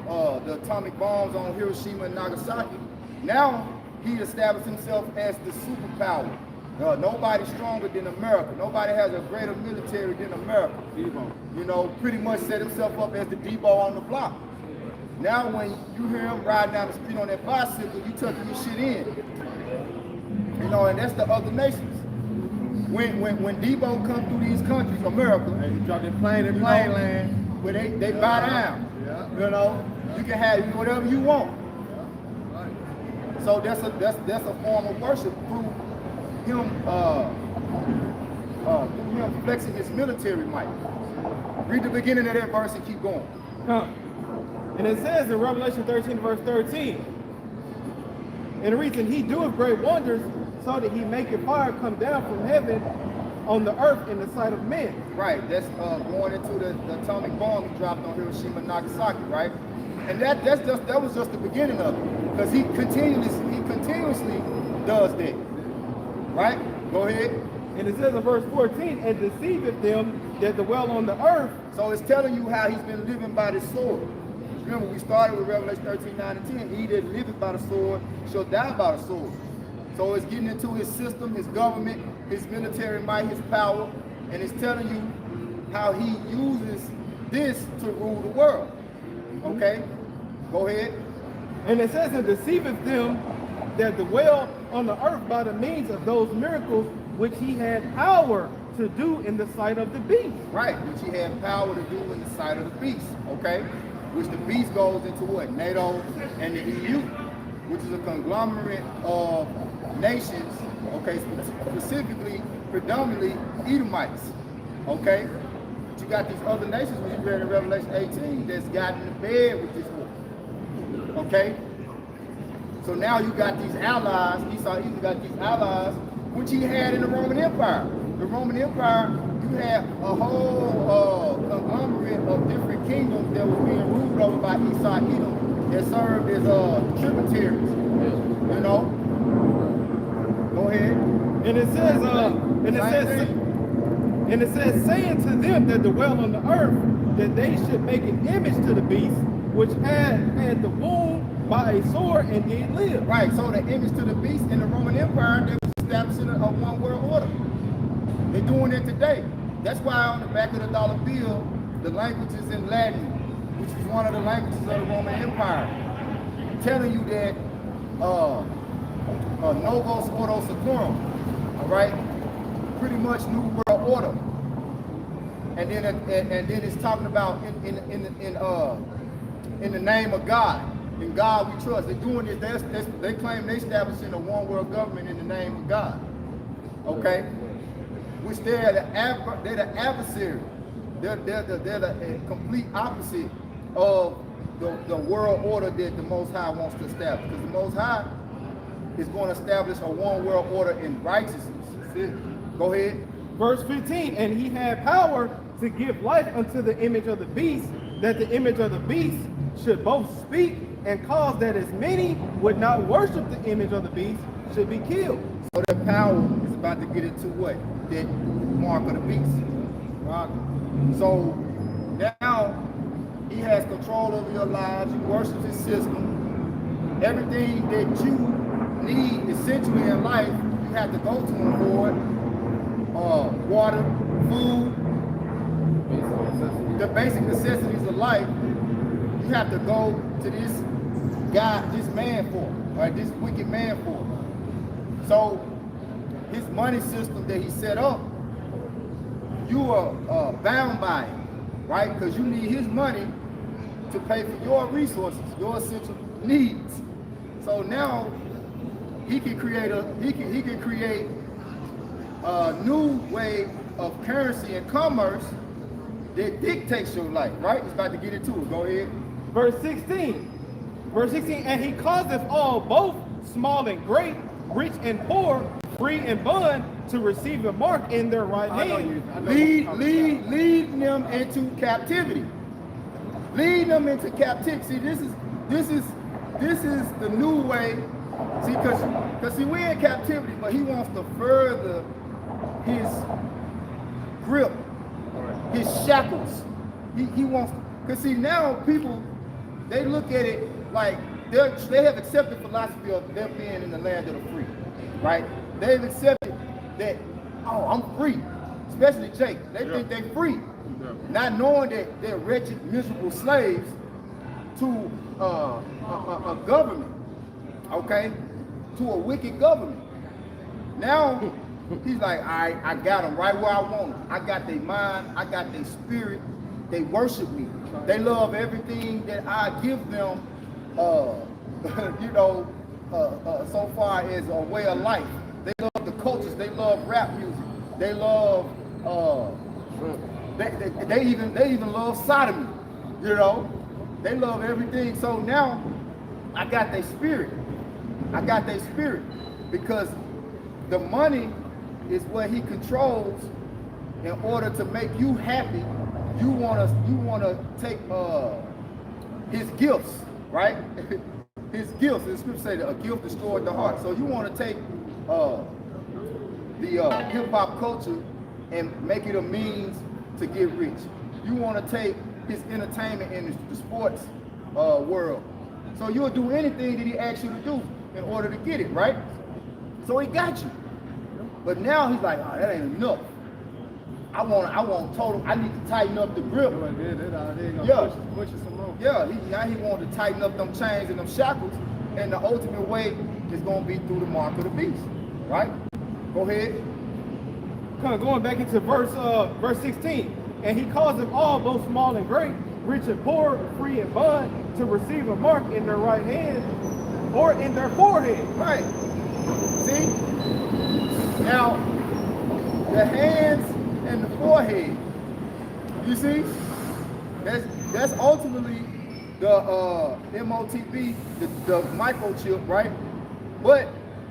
the atomic bombs on Hiroshima and Nagasaki. Now he established himself as the superpower. Nobody stronger than America. Nobody has a greater military than America. You know, pretty much set himself up as the Debo on the block. Now when you hear him riding down the street on that bicycle, you tucking your shit in. You know, and that's the other nations. When Debo come through these countries, America, And you drop that plane in plane land. where they bow down. You know, you can have whatever you want. So that's a form of worship through him flexing his military might. Read the beginning of that verse and keep going. And it says in Revelation 13, verse 13, and it reads, and he doeth great wonders, so that he maketh fire come down from heaven on the earth in the sight of men. Right, that's going into the atomic bomb he dropped on Hiroshima and Nagasaki, right? And that was just the beginning of it, because he continuously does that, right? Go ahead. And it says in verse 14, and deceiveth them that dwell on the earth. So it's telling you how he's been living by the sword. Remember, we started with Revelation 13, 9, and 10. He that liveth by the sword shall die by the sword. So it's getting into his system, his government, his military might, his power, and it's telling you how he uses this to rule the world. Okay? Go ahead. And it says, and deceiveth them that dwell on the earth by the means of those miracles which he had power to do in the sight of the beast. Right, which he had power to do in the sight of the beast. Okay? Which the beast goes into what? NATO and the EU, which is a conglomerate of nations, okay, specifically, predominantly Edomites, okay? But you got these other nations, when you read in Revelation 18, that's gotten in bed with this war, okay? So now you got these allies, Esau even got these allies, which he had in the Roman Empire. The Roman Empire, you had a whole conglomerate of different kingdoms that was being ruled over by Esau Edom that served as tributaries, you know? Go ahead. And it says, saying to them that dwell on the earth, that they should make an image to the beast, which had the wound by a sword and did live. Right, so the image to the beast in the Roman Empire, they was establishing a one world order. They're doing it today. That's why on the back of the dollar bill, the language is in Latin, which is one of the languages of the Roman Empire, telling you that Novus Ordo Seclorum, all right? Pretty much New World Order. And then it's talking about in the name of God. In God we trust. They're doing this. They claim they establishing a one world government in the name of God. Okay? Which they're the adversary. They're the complete opposite of the world order that the Most High wants to establish. Because the Most High is going to establish a one world order in righteousness. Go ahead. Verse 15, and he had power to give life unto the image of the beast, that the image of the beast should both speak and cause that as many would not worship the image of the beast should be killed. So that power is about to get into what? That mark of the beast. Right? So now he has control over your lives. You worship his system. everything that you need essentially in life, you have to go to him for it. Water, food, the basic necessities of life, you have to go to this guy, this man for, right? This wicked man for. So his money system that he set up, you are bound by it, right? Because you need his money to pay for your resources, your essential needs. So now he can create a new way of currency and commerce that dictates your life, right? It's about to get into it. Go ahead. Verse 16. Verse 16, and he causeth all, both small and great, rich and poor, free and bond, to receive a mark in their right hand. Lead them into captivity. Lead them into captivity. See, this is the new way. See, because see, we're in captivity, but he wants to further his grip, his shackles. He wants, because see, now people, they look at it like they have accepted philosophy of them being in the land of the free, right? They've accepted that, oh, I'm free. Especially Jake. They think they're free. Not knowing that they're wretched, miserable slaves to a government, okay? To a wicked government. Now, he's like, all right, I got them right where I want them. I got their mind, I got their spirit. They worship me. They love everything that I give them, so far as a way of life. They love the cultures. They love rap music. They love, they even love sodomy. You know, they love everything. So now, I got their spirit. I got their spirit because the money is what he controls. In order to make you happy, you wanna take his gifts, right? His gifts. The scripture say that a gift destroyed the heart. So you want to take the hip hop culture and make it a means to get rich. You want to take his entertainment industry, the sports world. So you'll do anything that he asks you to do in order to get it, right? So he got you. But now he's like, oh, that ain't enough. I want total. I need to tighten up the grip. Push it some more. Yeah, now he wants to tighten up them chains and them shackles, and the ultimate way is going to be through the mark of the beast, right? Go ahead. Kind of going back into verse 16, and he caused them all, both small and great, rich and poor, free and bond, to receive a mark in their right hand or in their forehead. Right. See? Now, the hands and the forehead. You see? That's ultimately the MOTB, the microchip, right? But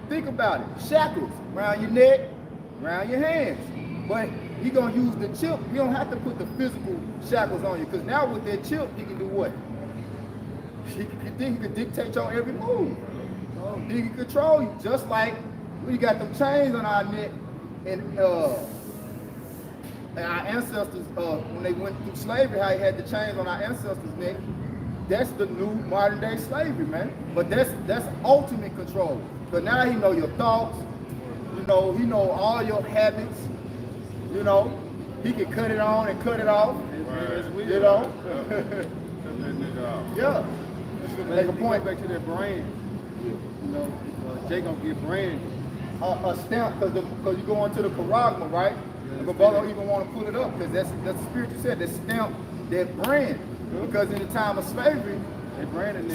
think about it. Shackles around your neck, around your hands. But you're gonna use the chip. You don't have to put the physical shackles on you, because now with that chip, you can do what? He can dictate your every move. He can control you, just like we got them chains on our neck, and our ancestors, when they went through slavery, how he had the chains on our ancestors' neck. That's the new modern day slavery, man. But that's ultimate control. But now he know your thoughts. You know, he know all your habits. You know, he can cut it on and cut it off. Right. You know. Yeah. Make a point back to that brand. You know, Jay gonna get brand. A stamp, because you go into the charagma, right? The brother don't even want to put it up, because that's the spirit you said, that stamp, that brand. Because in the time of slavery,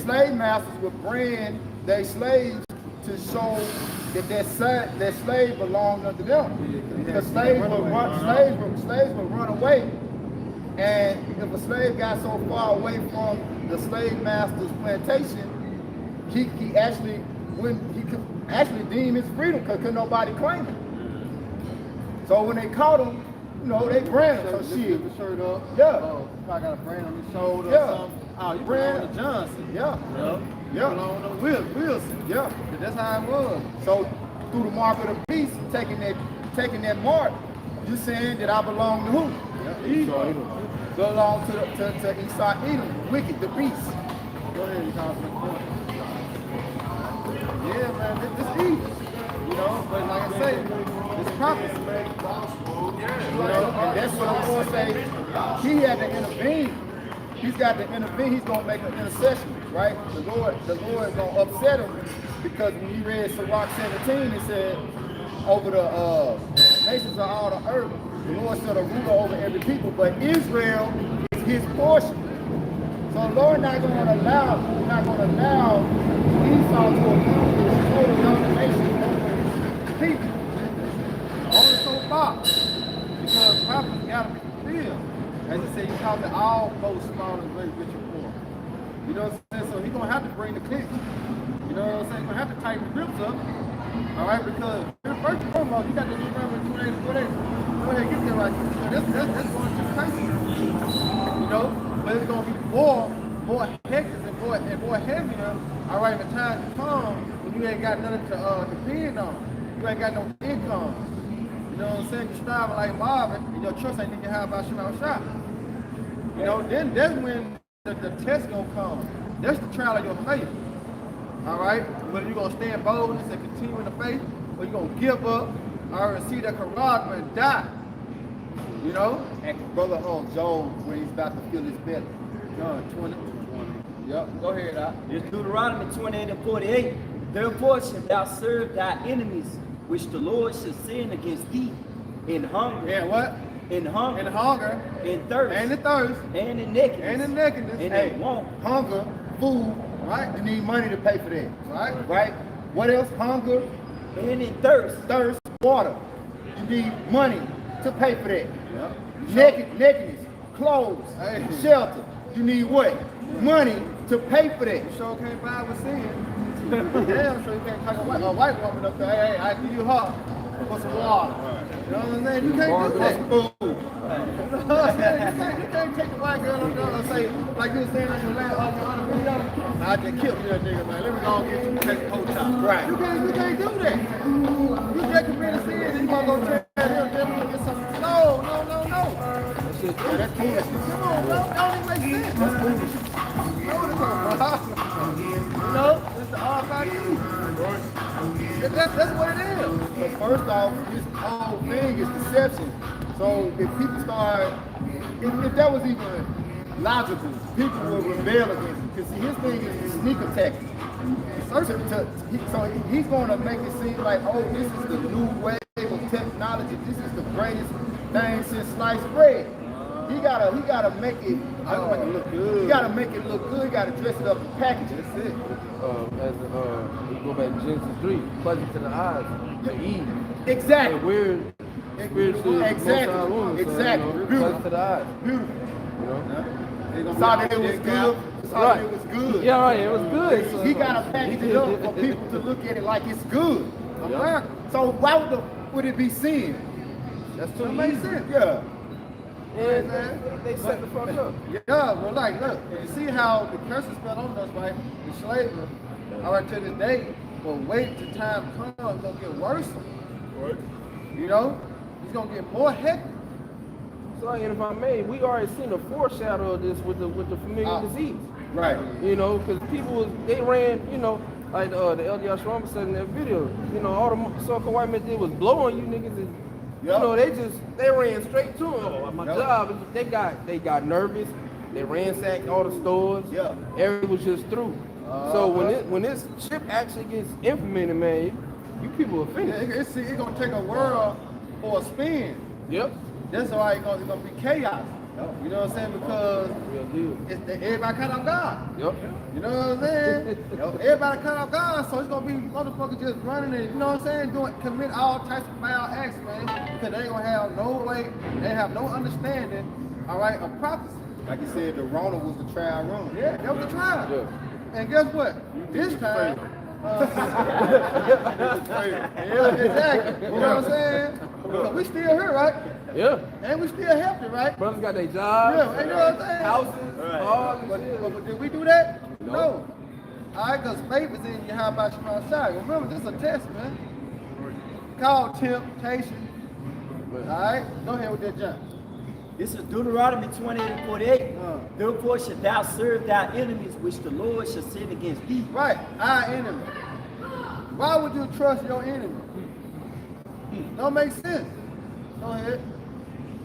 slave masters would brand their slaves to show that slave belonged unto them. Because slaves would run away, and if a slave got so far away from the slave master's plantation, he could actually deem his freedom, because couldn't nobody claim it. So when they caught him, you know, they branded him. So shit. The shirt up. Yeah. If I got a brand on your shoulder Yeah. or something. Oh, you brand on the Johnson. Yeah. Yeah. On the Wilson. Yeah. That's how it was. So through the mark of the beast, taking that mark, you're saying that I belong to who? Yeah. Edom. Belong to Esau, Edom, the wicked, the beast. Go ahead, you call for the point. Yeah, man, it's easy. You know, but like I say, it's prophecy, man. You know, and that's what the Lord say. He had to intervene. He's got to intervene. He's gonna make an intercession, right? The Lord is gonna upset him because when you read Sirach 17, it said, over the nations of all the earth, the Lord set a ruler over every people, but Israel is his portion. So the Lord not gonna allow Esau to accomplish total domination over his people. Only so far. Because prophecy gotta be fulfilled. As I said, he called it all both small and great, rich and poor. You know what I'm saying? So he's gonna have to bring the clicks. You know what I'm saying? He's gonna have to tighten the grips up. Alright, because first and foremost, you got to remember 28 to 48. Go ahead, get there right. So that's going to crazy. You know, but it's gonna be more hectic and more heavier. Alright, when time comes when you ain't got nothing to depend on. You ain't got no income. You know what I'm saying? You're striving like Marvin, and your trust ain't thinking how about shot. You know, then that's when the test gonna come. That's the trial of your faith. All right, whether you're gonna stand boldness and continue in the faith, or you're gonna give up, or see that Karad and die. You know, And brother Job, when he's about to feel his belly. John 20. Yep. Go ahead, Doc. It's Deuteronomy 28 and 48. Therefore shalt thou serve thy enemies, which the Lord shall send against thee, in hunger, And what? in hunger, And hunger, in thirst, and the thirst, and in nakedness, and the nakedness, and hey, in want. Hunger, food, right? you need money to pay for that. Right? Right? What else? Hunger, And in thirst, thirst, water. You need money to pay for that. Yep. Nakedness, clothes, Hey. shelter. You need what? Money to pay for that. You sure can't buy with sin. Damn, so you can't take a white woman up there. Hey, I give you her for some water. You know what I'm saying? You can't do that. Food. You know what I'm saying? You can't take a white girl up there and say, like you were saying on your last video, I just killed that nigga, man. Let me go and get you take the whole time. Right. You can't do that. You just committed sin and you gonna go tell him to get some. No. That's foolish. Come on, bro. That don't even make sense. That's foolish. No, it's the all about you. That's what it is. So first off, this whole thing is deception. So if people start, if that was even logical, people will rebel against him. Because his thing is to sneak attack. So he's going to make it seem like, oh, this is the new wave of technology. This is the greatest thing since sliced bread. He gotta make it. Make it look good. He gotta make it look good. He gotta dress it up and package it. That's it. As we go back to Genesis 3, pleasant to the eyes, to Eve. Exactly. And weird spiritually, Exactly. Exactly. pleasant to the eyes. Beautiful. You know? Saw that it was good. Saw that it was good. Yeah, right. It was good. So, He gotta package it up for people to look at it like it's good. America. So why would it be sin? That's That too makes easy. sense. Yeah. And they set the fuck up. Yeah, well, like, look, you see how the curses fell on us, right? The slavery, all right, to this day, but wait till time comes, it's gonna get worse. Right. You know, it's gonna get more hectic. So, and if I may, we already seen a foreshadow of this with the familiar disease. Right. You know, because they ran, you know, like the LDR Shrama said in that video, you know, all the so-called white men did was blow on you niggas. And, you Yep. know, they ran straight to them. Oh, my Yep. job is they got nervous. They ransacked all the stores. Yeah. Everything was just through. So when this ship actually gets implemented, man, you people are Yeah, finished. it's gonna take a world for a spin. Yep. That's why it's gonna be chaos. You know what I'm saying? Because Real deal. everybody cut off God. Yep. You know what I'm saying? Everybody cut off God, so it's gonna be motherfuckers just running and, you know what I'm saying, commit all types of foul acts, man. Because they ain't gonna have no way, they have no understanding, all right, of prophecy. Like you said, the Rona was the trial run. Yeah, that was the trial. Yeah. And guess what? This time, yeah, exactly. You know what I'm saying? So we still here, right? Yeah. And we still healthy, right? Brothers got their jobs, Yeah, you know what I'm saying? houses, all this But, shit. but did we do that? No. All right, because faith is in you. How about you outside? Remember, this is a test, man. Called temptation. All right, go ahead with that jump. This is Deuteronomy 28 and 48. Therefore shalt thou serve thy enemies, which the Lord shall send against thee. Right, our enemy. Why would you trust your enemy? Don't make sense. Go ahead.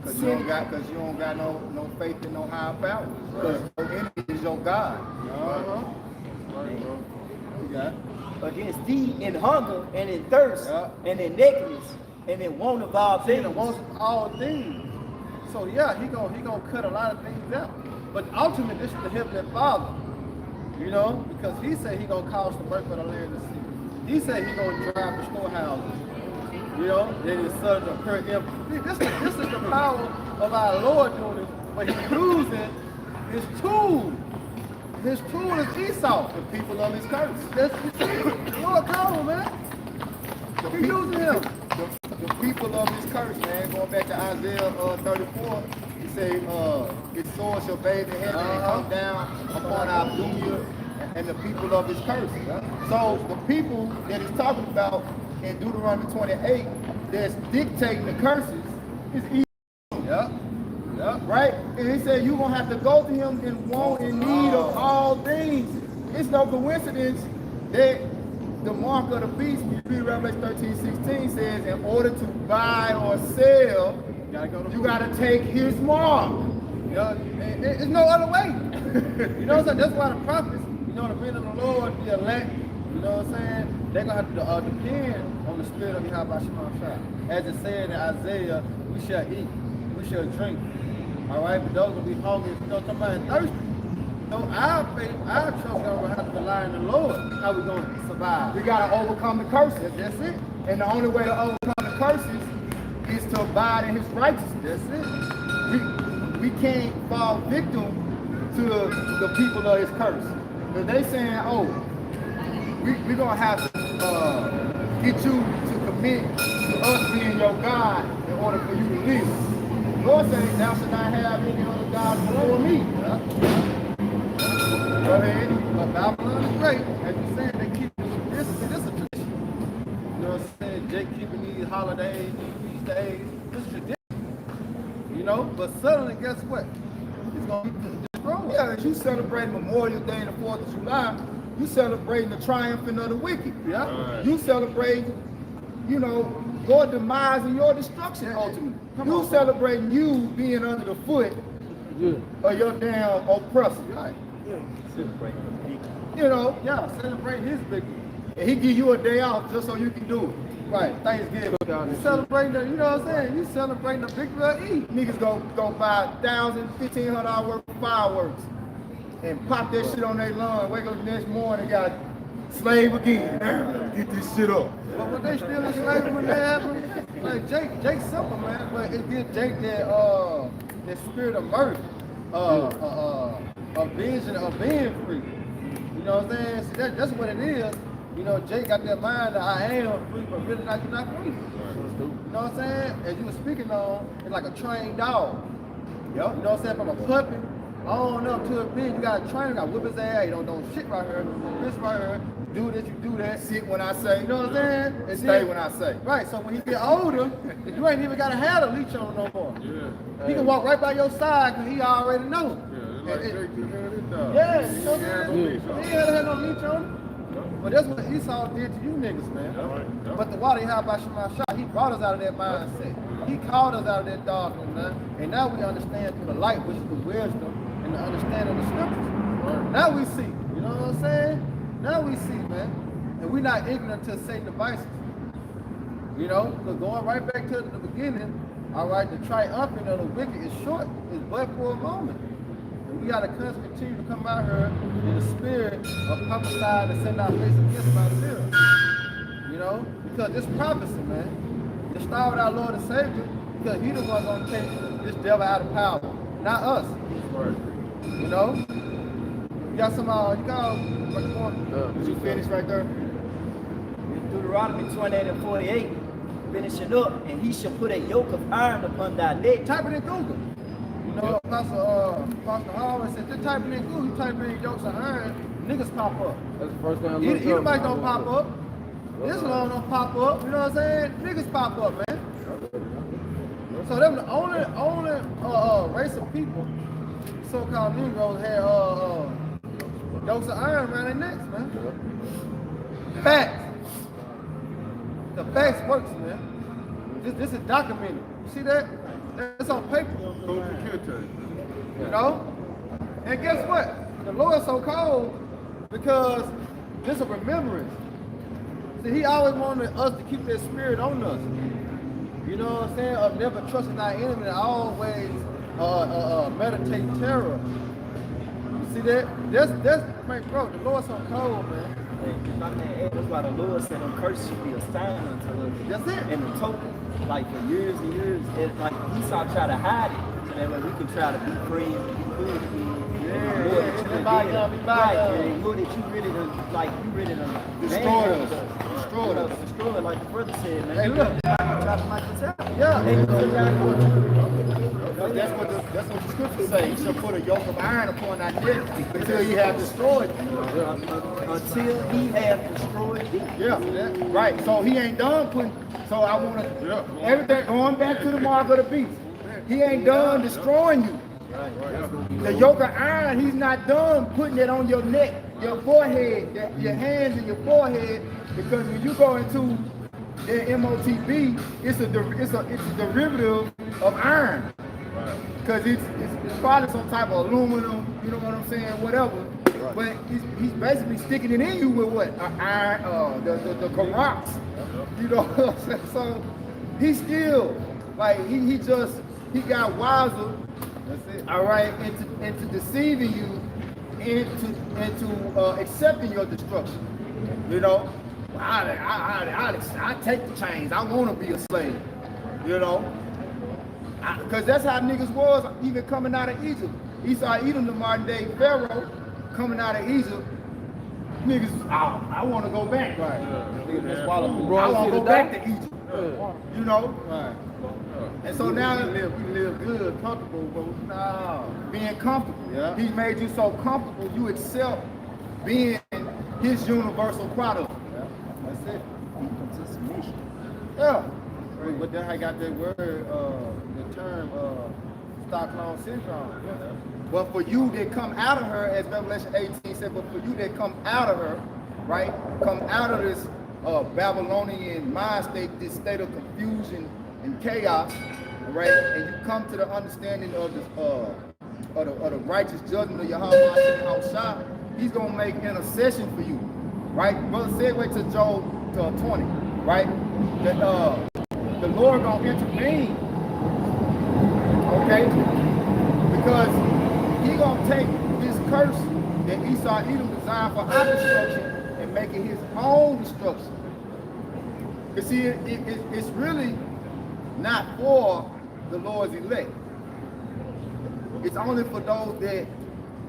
Because you don't got no faith in no higher power. Because your enemy is your God. Yeah. Against thee in hunger and in thirst and in nakedness and in want of all He things. wants all things. So yeah, he gonna cut a lot of things out. But ultimately, this is the Heavenly Father. You know, because he said he gonna cause the birth of the land to see. He said he gonna drive the storehouses. You know, that his son to occur empty. This is the power of our Lord doing it, but he's using his tool. His tool is Esau. The people of his curse. That's Lord call him, man. He's using him. The people of his curse, man. Going back to Isaiah 34, he say, his sword shall bathe in heaven and come down upon our Dunya and the people of his curse. So the people that he's talking about in Deuteronomy 28 that's dictating the curses is evil. Yeah. Right? And he said you're going to have to go to him in want and need of all things. It's no coincidence that the mark of the beast, you read Revelation 13:16 says, in order to buy or sell, you got to take his mark. Yeah. There's no other way. You know what I'm saying? That's why the prophets, you know, the men of the Lord, the elect, you know what I'm saying? They're going to have to depend on the spirit of Yahweh Shemashah. As it said in Isaiah, we shall eat, we shall drink. All right, but those will be hungry, you know what I'm talking about, and thirsty. So our faith, our trust is going to have to rely on the Lord. How we going to survive? We got to overcome the curses. That's it. And the only way to overcome the curses is to abide in his righteousness. That's it. We can't fall victim to the people of his curse. Because they saying, oh, we're going to have to get you to commit to us being your God in order for you to live. The Lord said, thou shalt not have any other gods before me. Go ahead. But Babylon is great. As you said, they keep this is a tradition. You know what I'm saying? Jake keeping these holidays, these feast days. This is tradition. You know, but suddenly, guess what? It's going to be destroyed. Yeah, as you celebrate Memorial Day and the 4th of July, you celebrating the triumphing of the wicked. Yeah. You celebrate, you know, your demise and your destruction ultimately. You celebrating you being under the foot of your damn oppressor. Right. You know, Yeah, celebrate his victory. and he give you a day off just so you can do it. Right, Thanksgiving. You celebrating the, you know what I'm saying? You celebrating the victory of Eve. Niggas go buy $1,000, $1,500 worth of fireworks and pop that shit on their lawn. Wake up the next morning, got slave again. Get this shit up. But when they still in slavery when that happened, like Jake's simple, man. But it gives Jake that spirit of mirth, a vision of being free. You know what I'm saying? See, that's what it is. You know, Jake got that mind that I am free, but really not, you're not free. You know what I'm saying? As you were speaking on, it's like a trained dog. Yep. You know what I'm saying? From a puppy on up to a big, you got a trainer, you got to whip his ass, you don't shit right here, this right here, do this, you do that. Sit when I say, You know what I'm saying? and stay when I say. Right, so when he get older, you ain't even gotta have a leech on no more. Yeah. He can walk right by your side because he already know. Yeah, it's like Drake took care of his dog. Yeah, you know what Yeah, I'm saying? no He leash ain't had no leech on him. But that's what Esau did to you niggas, man. Yeah. But the water he had by Shema Shah, he brought us out of that mindset. He called us out of that darkness, man. And now we understand through the light, which is the wisdom and the understanding of the scriptures. Now we see, you know what I'm saying? Now we see, man. And we're not ignorant to Satan's devices. You know, because going right back to the beginning, all right, the triumphing of the wicked is short, it's but for a moment. And we got to constantly continue to come out here in the spirit of prophesying and send our face against our spirit. You know, because this prophecy, man, to start with our Lord and Savior, because he the one going to take this devil out of power, not us. You know? You got some, you got, Did you finish right there? Deuteronomy 28 and 48, finishing up, and he shall put a yoke of iron upon thy neck. type it in Google. You know, Pastor Howard said, just type it in Google, you type in yokes of iron, niggas pop up. That's the first thing I looked up. Anybody don't pop up. Islam don't pop up. You know what I'm saying? Niggas pop up, man. So them the only race of people, so-called Negroes, had yokes of iron around their necks, man. Facts. The facts works, man. This is documented. You see that? That's on paper. You know? And guess what? The Lord's so cold because this is a remembrance. See, he always wanted us to keep that spirit on us. You know what I'm saying? Of never trusting our enemy and always meditate terror. You see that? That's man, bro, the Lord's so cold, man. That's why the Lord said a curse should be a sign unto us. That's it. And a token. Like for years and years, like Esau tried to hide it. So that way we could try to be friends and be good. Everybody got me back. And know that you really done, like, you really done Destroyed us. Destroyed us. Destroyed, like the brother said, man. Hey, look. Try to make us out. Yeah. They go down. That's what the scriptures say. He shall put a yoke of iron upon thy neck until he have destroyed you. Until he have destroyed thee. Yeah, right. So he ain't done putting. So I want to everything going back to the mark of the beast. He ain't done destroying you. The yoke of iron, he's not done putting it on your neck, your forehead, your hands and your forehead, because when you go into the MOTB, it's a derivative of iron. Because it's probably some type of aluminum, you know what I'm saying, whatever. But he's basically sticking it in you with what? Iron, the Karox. You know what I'm saying? So he still, like, he got wiser. That's it. All right, into deceiving you, into accepting your destruction. You know, I take the chains. I want to be a slave. You know, because that's how niggas was even coming out of Egypt. Esau, Edom, the modern day Pharaoh, coming out of Egypt. Niggas, I want to go back. Right. I want to go back to Egypt. You know. Right. And so now we live good, comfortable, but no, being comfortable. Yeah. He made you so comfortable, you accept being his universal product. Yeah. That's it. Yeah. But then I got that word, the term Stockholm syndrome. Yeah. But for you that come out of her, as Revelation 18 said, but for you that come out of her, right, come out of this Babylonian mind state, this state of confusion and chaos, right, and you come to the understanding of the righteous judgment of Yahweh, he's gonna make intercession for you, right? Brother, segue to Job 20, right? That the Lord gonna intervene, okay? Because he gonna take this curse that Esau Edom designed for our destruction and make it his own destruction. You see, it's really not for the Lord's elect. It's only for those that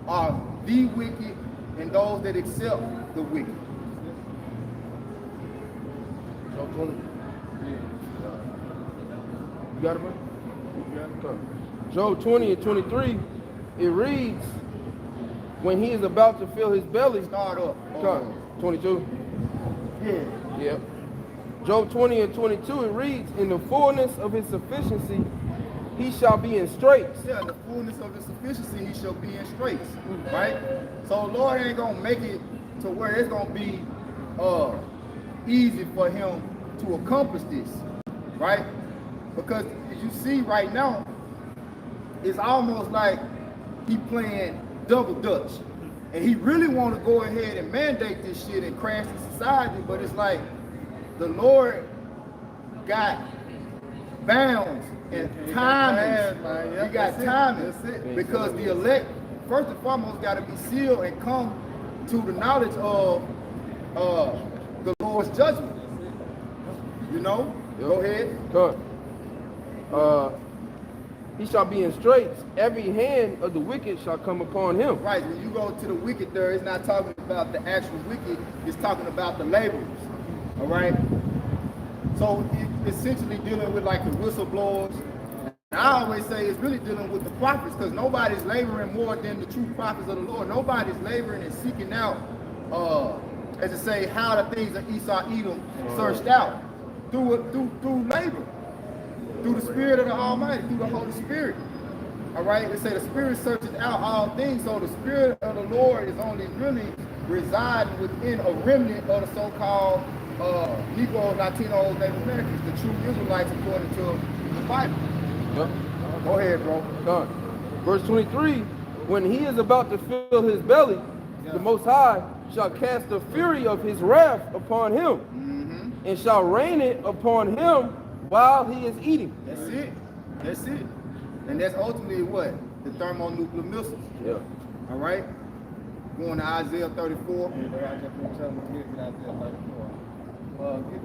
are the wicked and those that accept the wicked. You got it, man? Job 20 and 23, it reads, when he is about to fill his belly. Start up. 22. Yeah. Yep. Job 20 and 22, it reads, in the fullness of his sufficiency, he shall be in straits. Yeah, in the fullness of his sufficiency, he shall be in straits, right? So the Lord ain't gonna make it to where it's gonna be easy for him to accomplish this, right? Because as you see right now, it's almost like he playing double dutch. And he really want to go ahead and mandate this shit and crash the society, but it's like the Lord got bounds and timing. He got timing because the elect, first and foremost, got to be sealed and come to the knowledge of the Lord's judgment. You know? Yep. Go ahead. Good. He shall be in straits. Every hand of the wicked shall come upon him. Right. When you go to the wicked there, it's not talking about the actual wicked. It's talking about the laborers. All right. So it's essentially dealing with like the whistleblowers. And I always say it's really dealing with the prophets because nobody's laboring more than the true prophets of the Lord. Nobody's laboring and seeking out, as to say, how the things of Esau Edom searched out through labor. Through the Spirit of the Almighty, through the Holy Spirit. All right, they say the Spirit searches out all things, so the Spirit of the Lord is only really residing within a remnant of the so-called Negroes, Latinos, Native Americans, the true Israelites according to the Bible. Yep. Go ahead, bro. Done. Verse 23, when he is about to fill his belly, the Most High shall cast the fury of his wrath upon him, and shall rain it upon him while he is eating. That's it. That's it. And that's ultimately what? The thermonuclear missiles. Yeah. All right? Going to Isaiah 34. Get him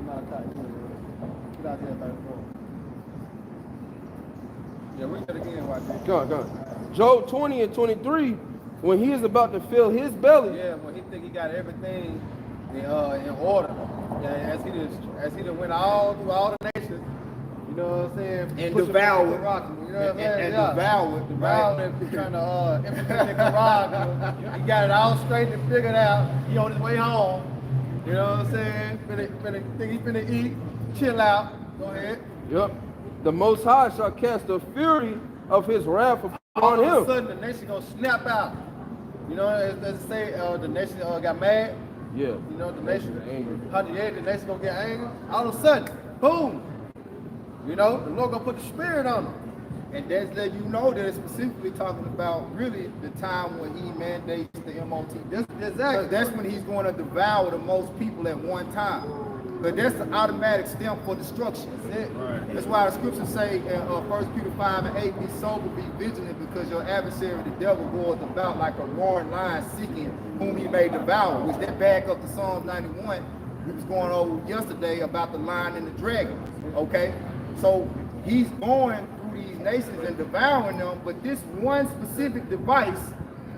out of tight. Get out there 34. Yeah, read that again, watch it. Go on, go on. Job 20 and 23, when he is about to fill his belly. Yeah, when he think he got everything in order. Yeah, as he done went all through all the nations, you know what I'm saying? And Push devour. them to the rock, you know what I'm saying? And devour. Devour and trying to implement the Quran. He got it all straight and figured out. He on his way home. You know what I'm saying? Think he finna eat, chill out. Go ahead. Yep. The Most High shall cast the fury of his wrath All upon of a him. sudden, the nation gonna snap out. You know, as they say, the nation got mad. Yeah. You know, the nation, Angry. 108, the nation gonna get angry. All of a sudden, boom. You know, the Lord gonna put the spirit on them. And that's letting you know that it's specifically talking about really the time when he mandates the MOT. Exactly. That's when he's going to devour the most people at one time. But that's the automatic stamp for destruction. That's it. Right. That's why the scriptures say in 1 Peter 5 and 8, be sober, be vigilant, because your adversary, the devil, goes about like a roaring lion seeking whom he may devour. Which that back up to Psalms 91 we was going over yesterday about the lion and the dragon. Okay? So he's going through these nations and devouring them, but this one specific device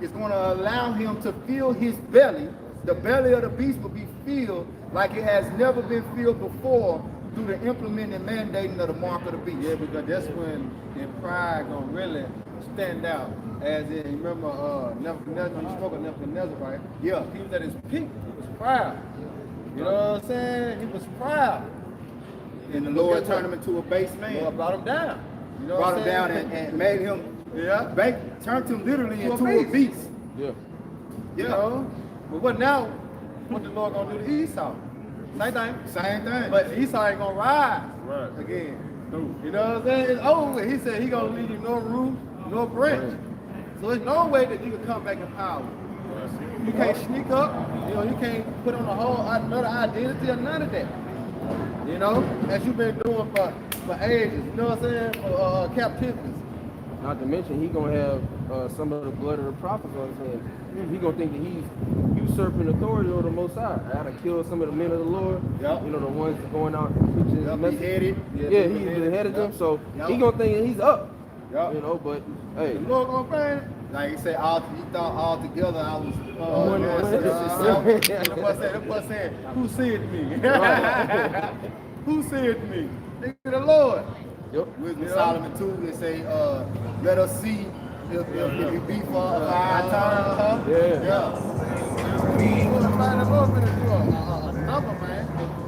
is going to allow him to fill his belly. The belly of the beast will be filled like it has never been filled before through the implementing and mandating of the mark of the beast. Yeah, because that's when their pride gonna really stand out. As in, you remember Nebuchadnezzar, when you spoke of Nebuchadnezzar, right? Yeah. He was at his peak. He was proud. You know what I'm saying? He was proud. And the Lord turned him into a base The man. Lord brought him down. You know Brought what him I'm down saying? and made him, turned him literally To a into a beast. beast. Yeah. You know? But what now? What the Lord gonna do to Esau? Same thing. Same thing. But Esau ain't gonna rise Right. again. You know what I'm saying? It's over with. He said he gonna leave you no root, no branch. So there's no way that you can come back in power. You can't sneak up. You know, you can't put on a whole another identity or none of that. You know, as you've been doing for ages. You know what I'm saying? For captivities. Not to mention, he gonna have some of the blood of the prophets on his hands. He gonna think that he's usurping authority over the Most High. I gotta kill some of the men of the Lord. Yep. You know, the ones that going out and preaching Yep, his message. beheaded. Yeah, he's beheaded them, so Yep. he gonna think that he's up. Yep. You know, but hey, The Lord gonna find it. Like he said, he thought all together I was One- Lord said, That boy said, who said me? Who said me? Nigga, the Lord. yep. Wisdom of Solomon 2, they say, let us see if it be for our time. Yeah. The Lord finna do a number, man.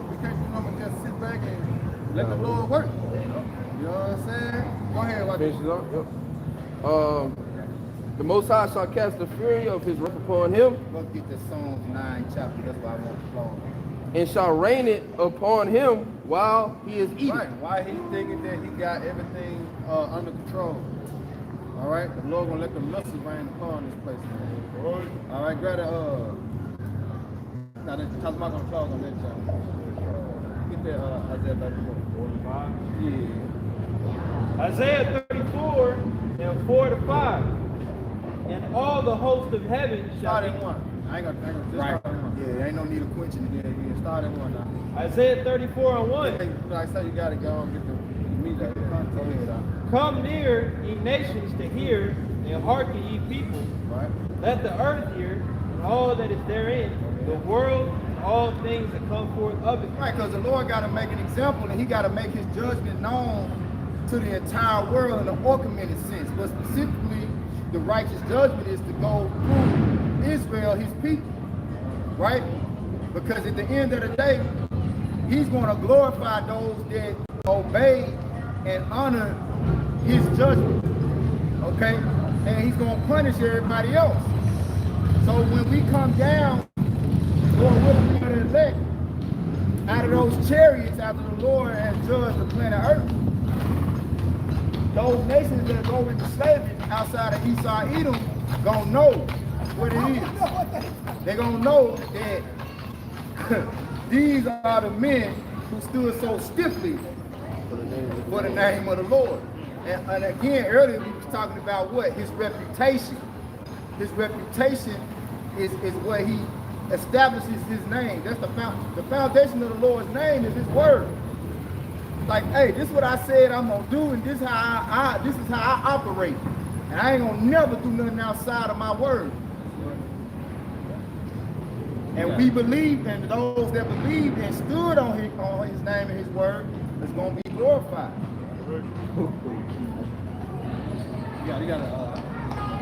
We can't do nothing but just sit back and let the Lord work. You know what I'm saying? Go ahead, watch Finishes up. Yep. The Most High shall cast the fury of his wrath upon him, Let's get the Psalms 9 chapter, that's why I want to flow. and shall rain it upon him while he is eating. Right. Why he thinking that he got everything under control? All right. The Lord gonna let the missiles rain upon this place, man. All right. Grab the now that's talking about gonna close on that chapter. Get that Isaiah 34. 45. Yeah. Isaiah 34 and 4 to 5. And all the host of heaven shall Start be. in one. I ain't gonna just Right. start in one. Yeah, ain't no need of quenching it. Yeah. Start in one now. Isaiah 34 and 1. Hey, like I said, you gotta go and get the meat out there. Go ahead, Come near, ye nations, to hear, and hearken, ye people. right? Let the earth hear, and all that is therein, the world, and all things that come forth of it. Right, because the Lord got to make an example and he got to make his judgment known to the entire world in an augmented sense. But specifically, the righteous judgment is to go through Israel, his people, right? Because at the end of the day, he's going to glorify those that obey and honor his judgment, okay? And he's going to punish everybody else. So when we come down, Lord, we'll be the elect out of those chariots after the Lord has judged the planet Earth, those nations that go into slavery outside of Esau, Edom, gonna know what it is. They're gonna know that these are the men who stood so stiffly for the name of the Lord. And again, earlier we was talking about what? His reputation. His reputation is what he establishes his name. That's the foundation of the Lord's name is his word. Like, hey, this is what I said I'm gonna do, and this is how I operate. And I ain't gonna never do nothing outside of my word. And we believe, and those that believed and stood on his name and his word is gonna be glorified.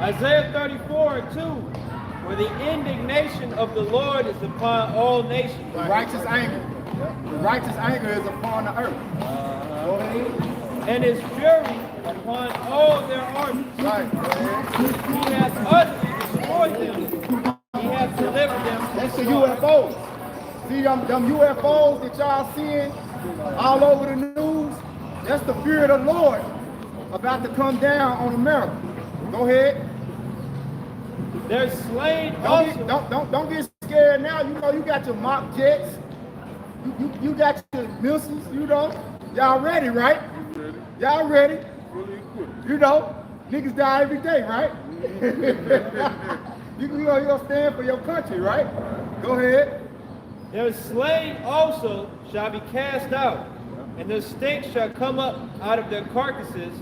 Isaiah 34:2, where the indignation of the Lord is upon all nations. The righteous anger. The righteous anger is upon the earth. Go ahead. And his fury upon all their armies. Right. Go ahead. He has utterly destroyed them. He has delivered them. That's the UFOs. See them UFOs that y'all seeing all over the news? That's the fear of the Lord about to come down on America. Go ahead. They're slain also. Don't get scared now. You know you got your mock jets. You got your missiles. You know y'all ready, right? Y'all ready? You know niggas die every day, right? you gonna stand for your country, right? Go ahead. Their slain also shall be cast out, and the stink shall come up out of their carcasses,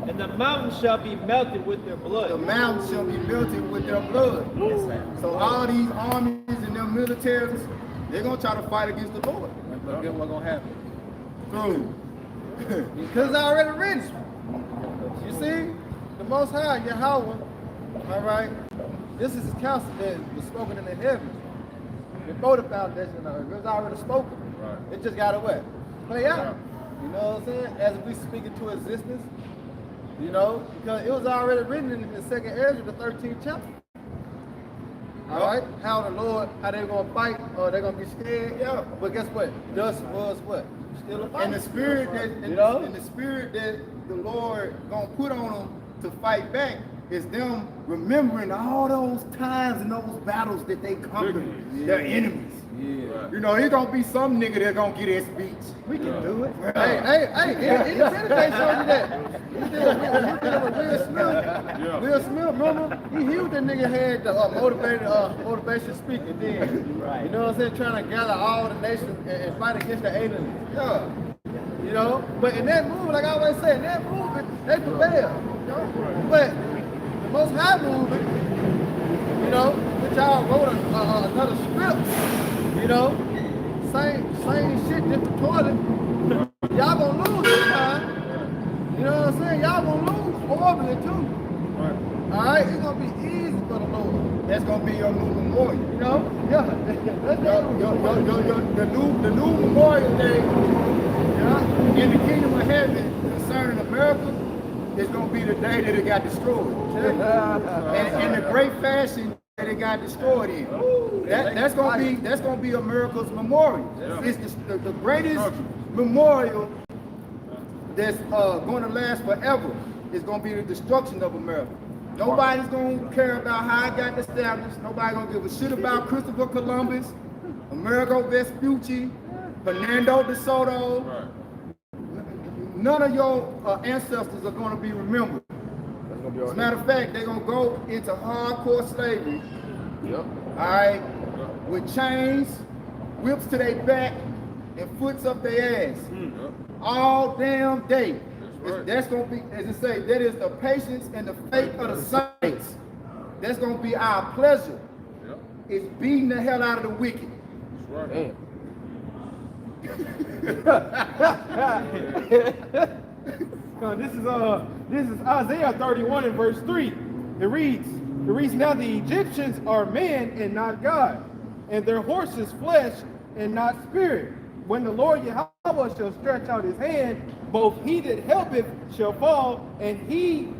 and the mountains shall be melted with their blood. The mountains shall be melted with their blood. So all these armies and their militaries, they're gonna try to fight against the Lord. But guess what's gonna happen? Boom. Because it's already written. You see, the Most High, Yahweh, all right, this is his counsel that was spoken in the heavens before the foundation of the earth. It was already spoken. Right. It just got to what? Play out. You know what I'm saying? As we speak into existence, you know, because it was already written in the second Ezra, the 13th chapter. All right, how the Lord, how they're gonna fight, or they're gonna be scared. Yeah, but guess what? Thus was what? Still a fight. And the spirit that and the spirit that the Lord gonna put on them to fight back is them remembering all those times and those battles that they conquered their enemies. Yeah. You know, it's gonna be some nigga that's gonna get his speech. We can do it. Hey, independent they showed you that. You did with Will Smith. Will Smith, remember? He healed that nigga had the motivation speaker then. Right. You know what I'm saying? Trying to gather all the nations and fight against the aliens. Yeah. You know? But in that movement, like I always say, in that movement, they prevailed. You know? But the Most High movement, you know, which y'all wrote another script, you know, same shit, different toilet. Y'all gonna lose this time. You know what I'm saying? Y'all gonna lose horribly too. Right. All right, it's gonna be easy for the Lord. That's gonna be your new memorial. You know? Yeah. The new memorial day in the kingdom of heaven concerning America is gonna be the day that it got destroyed. and the great fashion that it got destroyed in. That's gonna be America's memorial. It's the greatest memorial that's going to last forever. Is going to be the destruction of America. Nobody's going to care about how it got established. Nobody's going to give a shit about Christopher Columbus, Amerigo Vespucci, Fernando de Soto. Right. None of your ancestors are going to be remembered. As a matter of fact, they're going to go into hardcore slavery. Yep. All right, with chains, whips to their back, and foots up their ass. All damn day. That's going to be, as I say, that is the patience and the faith of the saints. That's going to be our pleasure. It's beating the hell out of the wicked. Damn. This is Isaiah 31 and verse 3. It reads, now the Egyptians are men and not God, and their horses flesh and not spirit. When the Lord Yahweh shall stretch out his hand, both he that helpeth shall fall, and it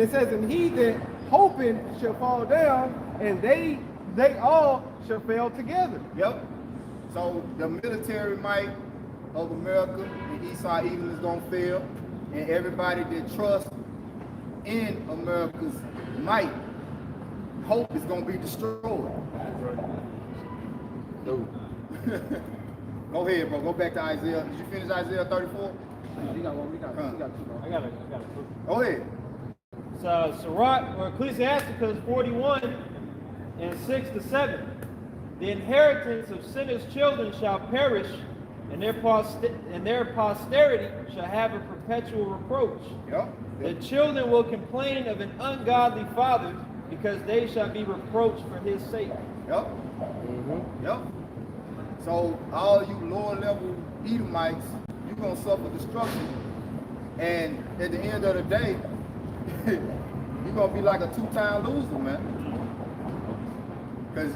says, and he that hoping shall fall down, and they all shall fail together. Yep. So the military might of America and Esau Edom is gonna fail, and everybody that trusts in America's might, hope is gonna be destroyed. No. Go ahead, bro. Go back to Isaiah. Did you finish Isaiah 34? We got one. We got two more. I got it. Go ahead. So Sirach or Ecclesiasticus 41 and 6 to 7. The inheritance of sinners' children shall perish, and their posterity shall have a perpetual reproach. Yep. The children will complain of an ungodly father, because they shall be reproached for his sake. Yep. Yep. So all you lower level Edomites, you're gonna suffer destruction. And at the end of the day, you're gonna be like a two-time loser, man. Cause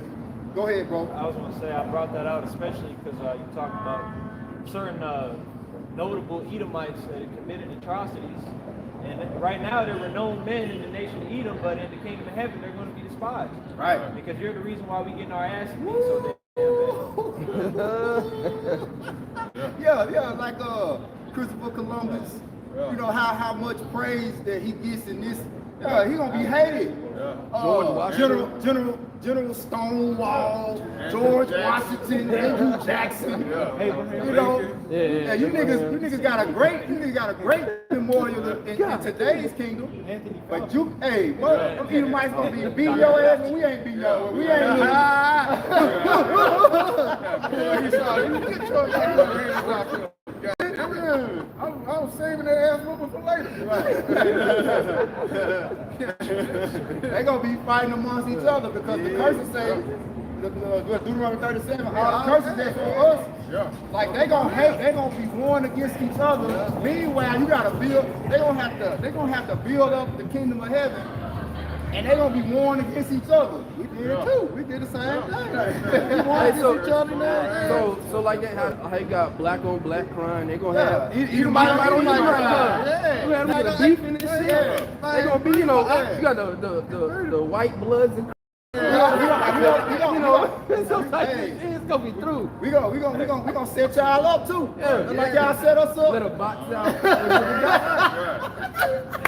go ahead, bro. I was going to say, I brought that out especially because you talked about certain notable Edomites that had committed atrocities. And right now, there were known men in the nation of Edom, but in the kingdom of heaven, they're going to be despised. Right. Because you're the reason why we getting our ass beat so damn bad. Yeah, like Christopher Columbus. You know how much praise that he gets in this. He gonna be hated. George Washington. General Stonewall, George Washington, Andrew Jackson. You know, you niggas got a great memorial in today's kingdom. But you, hey, what? Them Edomites gonna be beating your ass when we ain't beating your ass. We ain't. I'm saving that ass whooping for later. They gonna be fighting amongst each other because the curses say, Deuteronomy 37, all the curses that's for us, like they gonna hate, they gonna be warring against each other. Meanwhile, you gotta build, they gonna have to build up the kingdom of heaven, and they gonna be warring against each other. We did it too. We did the same thing. We warring against each other now. So like that, how you got black on black crime, they gonna have Edomite on crime. yeah. You have the beef in this shit. They gonna be, you know, you got the white bloods and it's gonna be through. We gonna set y'all up too. Like y'all set us up. Let a box out.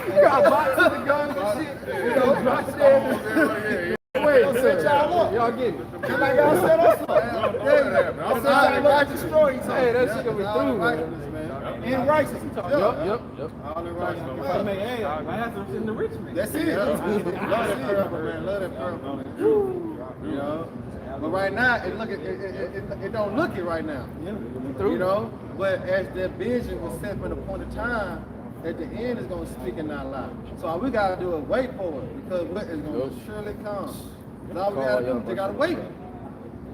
You got a box with the guns and shit. You know, box there. Wait, set y'all up. y'all get it. Like y'all set us up. I'll set y'all up to destroy each other. Hey, that shit gonna be through, man. In righteousness. Yep. All the right. I mean, hey, my ass is in the rich man. That's it. Love that purple, man. Love that purple, man. You know, but right now it don't look it right now. You know, but as that vision was set for the point of time, at the end is gonna speak and not lie. So all we gotta do is wait for it because what is gonna surely come. And all we gotta do is they gotta wait.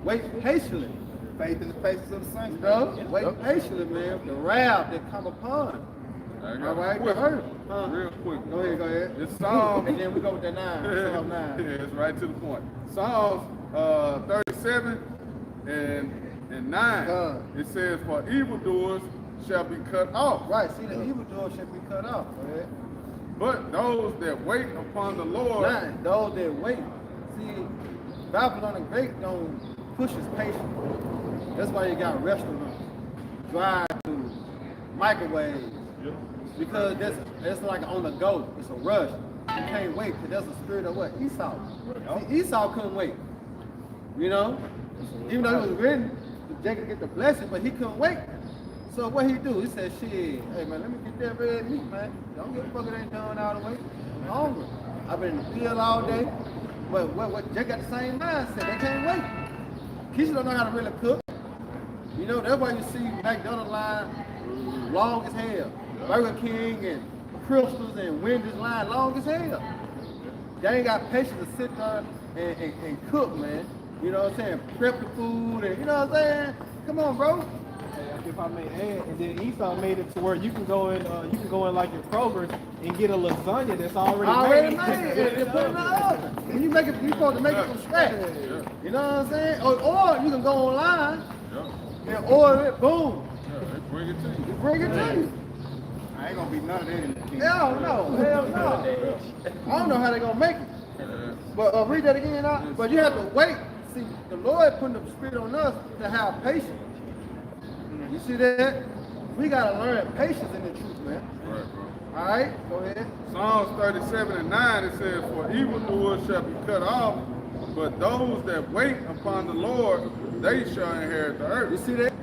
Wait patiently. Faith in the faces of the saints. You know, wait patiently, man. The wrath that come upon. All right, you heard it. Real quick. Go ahead. It's Psalm. And then we go with the 9. Psalm 9. Yeah, it's right to the point. Psalms 37 and 9. It says, "For evildoers shall be cut off, Right, see, the evildoer should be cut off. Right? but those that wait upon the Lord." 9, those that wait. See, Babylon the Great don't push his patience. That's why you got restaurants, drive-throughs, microwaves. Because that's like on the go. It's a rush. You can't wait because that's a spirit of what? Esau. See, Esau couldn't wait. You know? Even though he was written for Jacob to get the blessing, but he couldn't wait. So what he do? He said, shit, hey man, let me get that red meat, man. Don't give a fuck it ain't done all the way. I'm hungry. I've been in the field all day. But what Jacob got the same mindset. They can't wait. Keisha don't know how to really cook. You know, that's why you see McDonald's line long as hell. Burger King and Crystals and Wendy's line long as hell. They ain't got patience to sit there and cook, man. You know what I'm saying? Prep the food and, you know what I'm saying? Come on, bro. If I may add, and then Esau made it to where you can go in like your Kroger's and get a lasagna that's already made. And put it in the oven. When you make it, you're supposed to make it from scratch. You know what I'm saying? Or you can go online and order it, boom. They bring it to you. They bring it to you. I ain't gonna be none of that in the kingdom. Hell no. I don't know how they're gonna make it. But read that again, but you have to wait. see, the Lord put the spirit on us to have patience. You see that? We gotta learn patience in the truth, man. Right, bro. All right, go ahead. Psalms 37 and 9, it says, for evildoers shall be cut off, but those that wait upon the Lord, they shall inherit the You earth. see that?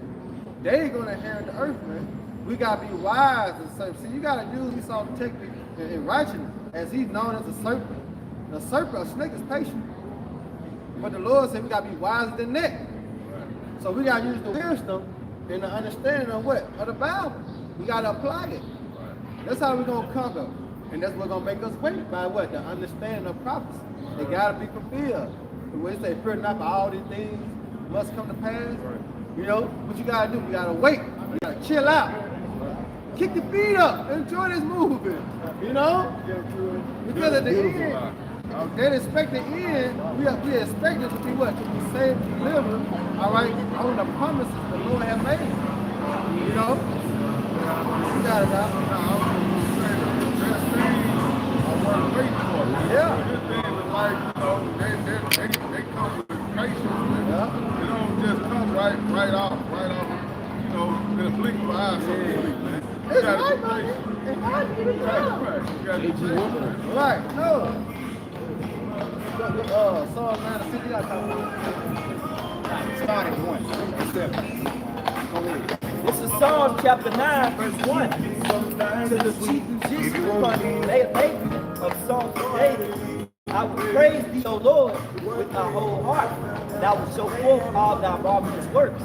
They ain't gonna inherit the earth, man. We gotta be wise and serve. See, you gotta use Esau's technique in righteousness, as he's known as a serpent. The serpent, a snake is patient. But the Lord said we gotta be wiser than that. So we gotta use the wisdom and the understanding of what? Of the Bible. We gotta apply it. That's how we're gonna conquer. And that's what's gonna make us wait by what? The understanding of prophecy. They gotta be fulfilled. The way they say, fear not, for all these things must come to pass. You know, what you gotta do? You gotta wait. You gotta chill out. Kick your feet up. Enjoy this movement. You know? Because at the end, they expect the end, we expect it to be what? To be saved, delivered, all right, on the promises the Lord has made. You know? You got it, Doc. Yeah. This thing is like, you know, they come with patience, man. Yeah. They don't just come right off, you know, in a blink of an eye, so to speak, man. You It's gotta right, be buddy. patient. It's right. Get it done. Right. You gotta be patient. Right. No. Psalm 9:50, you gotta talk about Start at 1. 7. Go ahead. This is Psalms chapter 9, verse 1. To the chief musician of Psalms of David, I will praise thee, O Lord, with my whole heart, and I will show forth all thy marvelous works.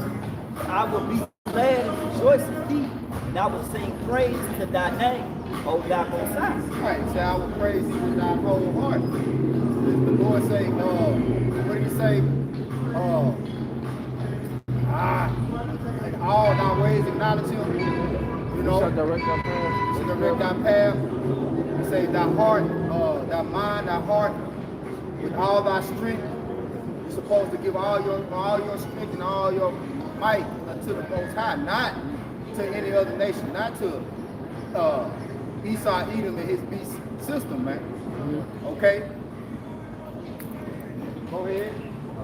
I will be glad and rejoice in thee, and I will sing praise to thy name, O thou Most High. Right, so I will praise you with thy whole heart. The Lord say, what did he say? In all thy ways acknowledge him. You know, Shall direct our path. to direct thy path. He say thy heart, thy mind, thy heart, with all thy strength. You're supposed to give all your strength and all your might unto the Most High, not to any other nation, not to Esau, Edom, and his beast system, man. Okay? Go ahead.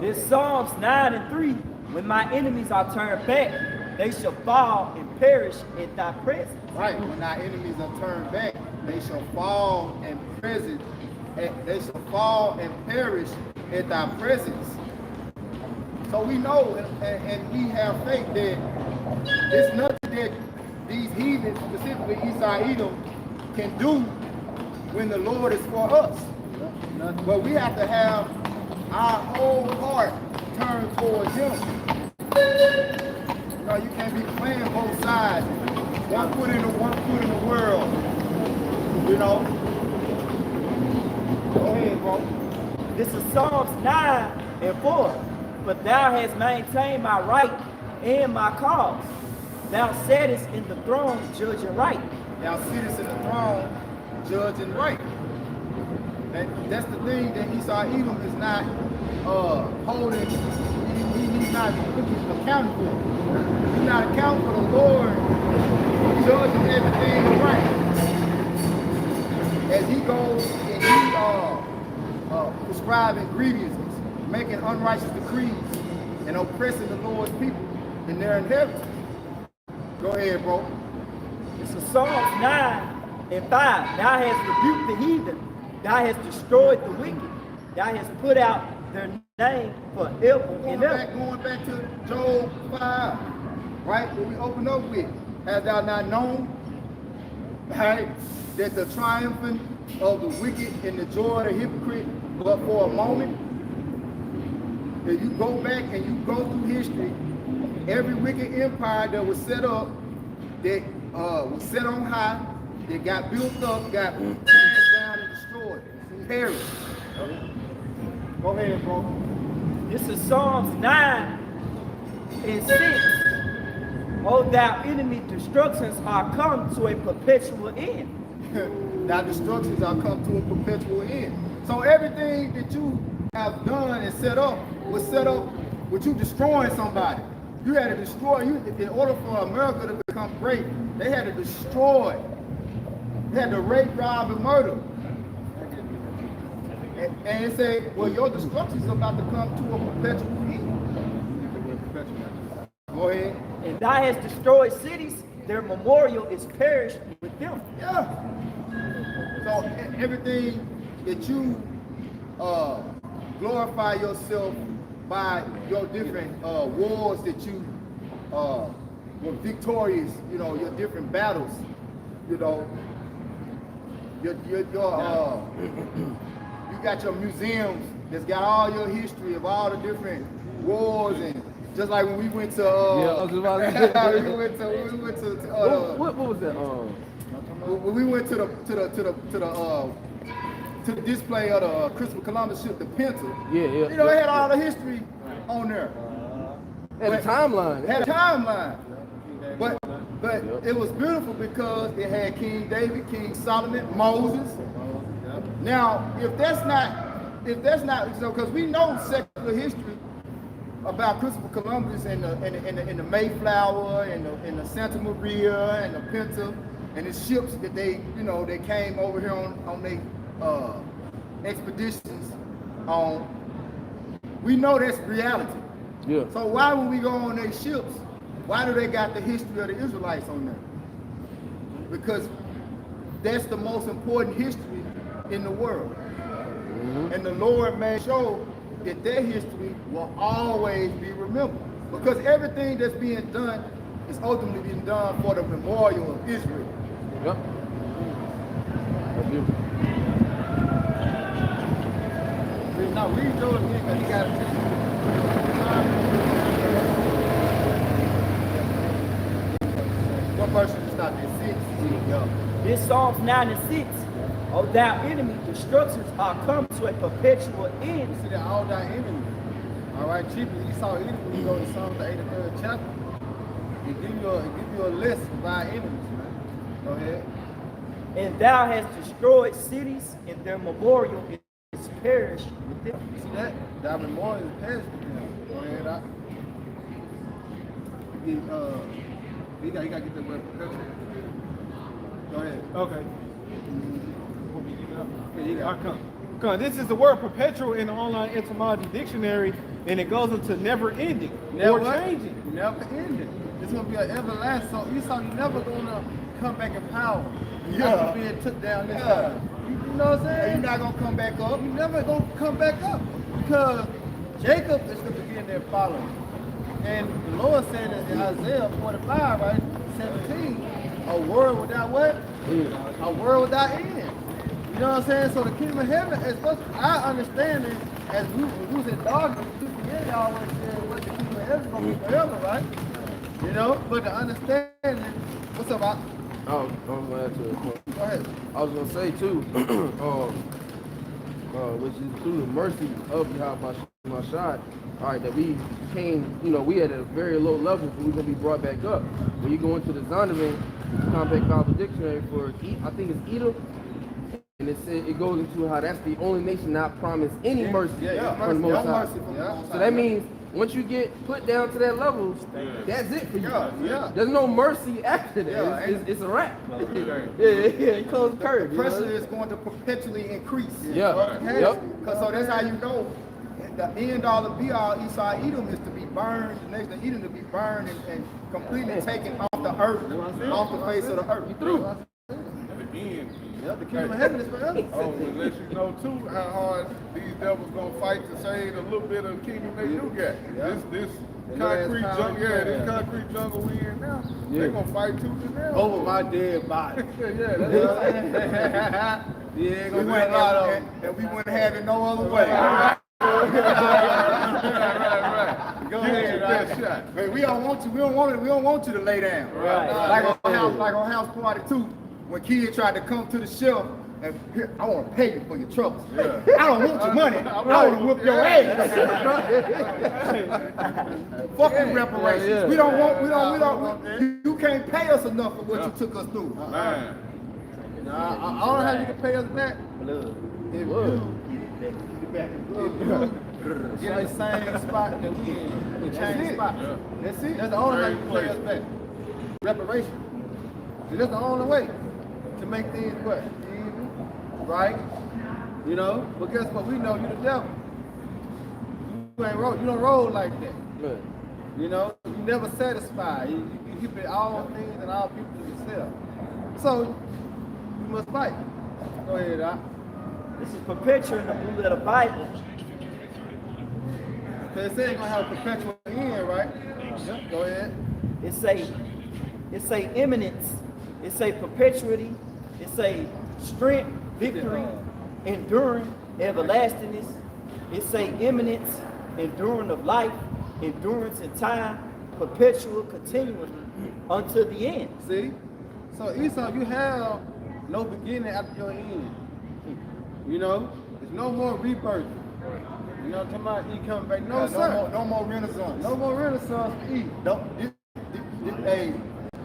This Psalms 9 and 3. When my enemies are turned back, they shall fall and perish in thy presence. Right. When thy enemies are turned back, they shall fall and present. They shall fall and perish at thy presence. So we know and we have faith that it's nothing that these heathens, specifically Esau, Edom, can do when the Lord is for us. But we have to have our whole heart turned towards him. You know, you can't be playing both sides. One foot in the world. You know. Go ahead, bro. This is Psalms 9 and 4. But thou hast maintained my right and my cause. Thou sattest in the throne, judging right. Thou sittest in the throne, judging right. That's the thing that Esau Edom is not holding. He's not accounting for. He's not accounting for the Lord judging everything right. As he goes and he prescribing grievances, making unrighteous decrees, and oppressing the Lord's people in their inheritance. Go ahead, bro. This is Psalms 9 and 5. Thou hast rebuked the heathen. Thou hast destroyed the wicked. Thou hast put out their name forever and ever. Going back to Job 5, right? What we open up with. Hast thou not known, right, that the triumphing of the wicked and the joy of the hypocrite but for a moment? If you go back and you go through history, every wicked empire that was set up, that was set on high, that got built up, got crashed down and destroyed, perished. Go ahead, bro. This is Psalms 9 and 6. O thou enemy, destructions are come to a perpetual end. Thy destructions are come to a perpetual end. So everything that you have done and set up was set up with you destroying somebody. You had to destroy, in order for America to become great, they had to destroy. They had to rape, rob, and murder. And it said, well, your destruction is about to come to a perpetual end. Go ahead. And thou hast destroyed cities, their memorial is perished with them. Yeah. So everything that you glorify yourself by your different wars that you were victorious, you know, your different battles, you know, you got your museums that's got all your history of all the different wars, and just like when we went to Yeah, I was about to say. we went to What was that? when we went to the display of the Christopher Columbus ship, the Pinta. Yeah. You know, it had all the history on there. And the timeline. It had a timeline. But it was beautiful because it had King David, King Solomon, Moses. Now, if that's not, so because we know secular history about Christopher Columbus and the Mayflower and the Santa Maria and the Pinta and the ships that they came over here on their expeditions on. We know that's reality. Yeah. So why when we go on their ships, why do they got the history of the Israelites on there? Because that's the most important history in the world. Mm-hmm. And the Lord made sure that their history will always be remembered. Because everything that's being done is ultimately being done for the memorial of Israel. Yep. That's beautiful. Now read those again because he got What verse should start at 6? This Psalms 9 and 6. O thou enemy, destructions are come to a perpetual end. You see that all thy enemies. All right, chiefly Esau enemy when you go to Psalms the 83rd chapter. It give you a list of thy enemies, man. Go ahead. And thou hast destroyed cities, and their memorial is perished with them. You see that? Thy memorial is perished with them. Go ahead, Doc. You got to get the word perpetual. Go ahead. Okay. Yeah, you got it. Come. This is the word perpetual in the online etymology dictionary, and it goes into never ending or changing. Never ending. It's gonna be an everlasting. So Esau, you never gonna come back in power. Yeah. After being took down this time. You know what I'm saying? You're not gonna come back up. You never gonna come back up because Jacob is gonna be in there following. And the Lord said in Isaiah 45, right, 17, a word without what? A word without end. You know what I'm saying? So the kingdom of heaven, as much I understand it, as we was in darkness, they always said what the kingdom of heaven is gonna be forever, right? You know, but the understanding, what's up, Doc? I'm gonna add to it. Go ahead. I was gonna say too, which is through the mercy of my shot. All right, that we came, we at a very low level, but we're gonna be brought back up. When you go into the Zondervan Compact Bible Dictionary for, I think it's Edom, and it goes into how that's the only nation not promised any mercy from the Most High. So that means once you get put down to that level, that's it for you. There's no mercy after that. It's a wrap. It closed curve. The pressure is going to perpetually increase. Yeah. Yep. So that's how you know. The end all, the be all, Esau Edom is to be burned. The next, the Edom to be burned and completely taken off the earth, off the face of the earth. You through? Again. Yep, the kingdom of heaven is forever. Oh, it lets you know too how hard these devils gonna fight to save a little bit of kingdom they do get. This concrete jungle, this concrete jungle we in now, they gonna fight tooth and nail. Over my dead body. Yeah, that's We went and we wouldn't have it no other way. right. Go Get ahead, your best shot. Hey, we don't want you to lay down. Right. Like on House Party 2, when Kid tried to come to the shelf and here, I want to pay you for your troubles. Yeah. I don't want your money. I want to whoop your ass. Fuck you reparations. Yeah. We don't want. You can't pay us enough for what you took us through. Man. I don't know how you can pay us back. If you get in the same spot that we in, we change spots. That's it. That's the only way you can pay us back. Reparation. So that's the only way to make things what? Even, right, You know? But guess what? We know you the devil. You ain't roll. You don't roll like that. Right. You know? You never satisfied. You keep it all things and all people to yourself. So you must fight. Go ahead, Doc. This is perpetuating the blue letter Bible. Because it said it's gonna have a perpetual end, right? Yep. Go ahead. It's a eminence. It's a perpetuity. It's a strength, victory, enduring, everlastingness. It's a eminence, enduring of life, endurance in time, perpetual, continually, unto the end. See? So Esau, you have no beginning after your end. You know? There's no more rebirth. You know what I'm talking about? He coming back. No, sir. No more renaissance. No more renaissance to eat. No,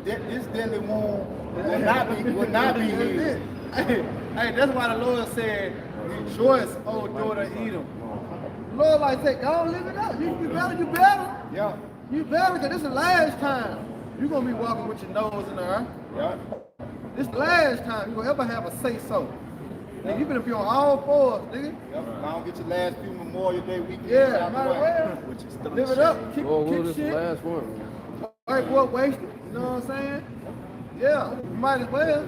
this deadly wound will not be healed. Hey, that's why the Lord said, rejoice, O daughter Edom. The Lord like said, go live it up. You better. Yeah. You better, because this is the last time you're going to be walking with your nose in the earth. Yeah. This is the last time you're going to ever have a say-so. Nigga, you better be on all fours, nigga. Yep. I don't get your last few Memorial Day weekend. Yeah, out the might as way. well. Live it up. Kick, Well, kick this shit. last one. White boy wasted. You know what I'm saying? Yeah, you might as well.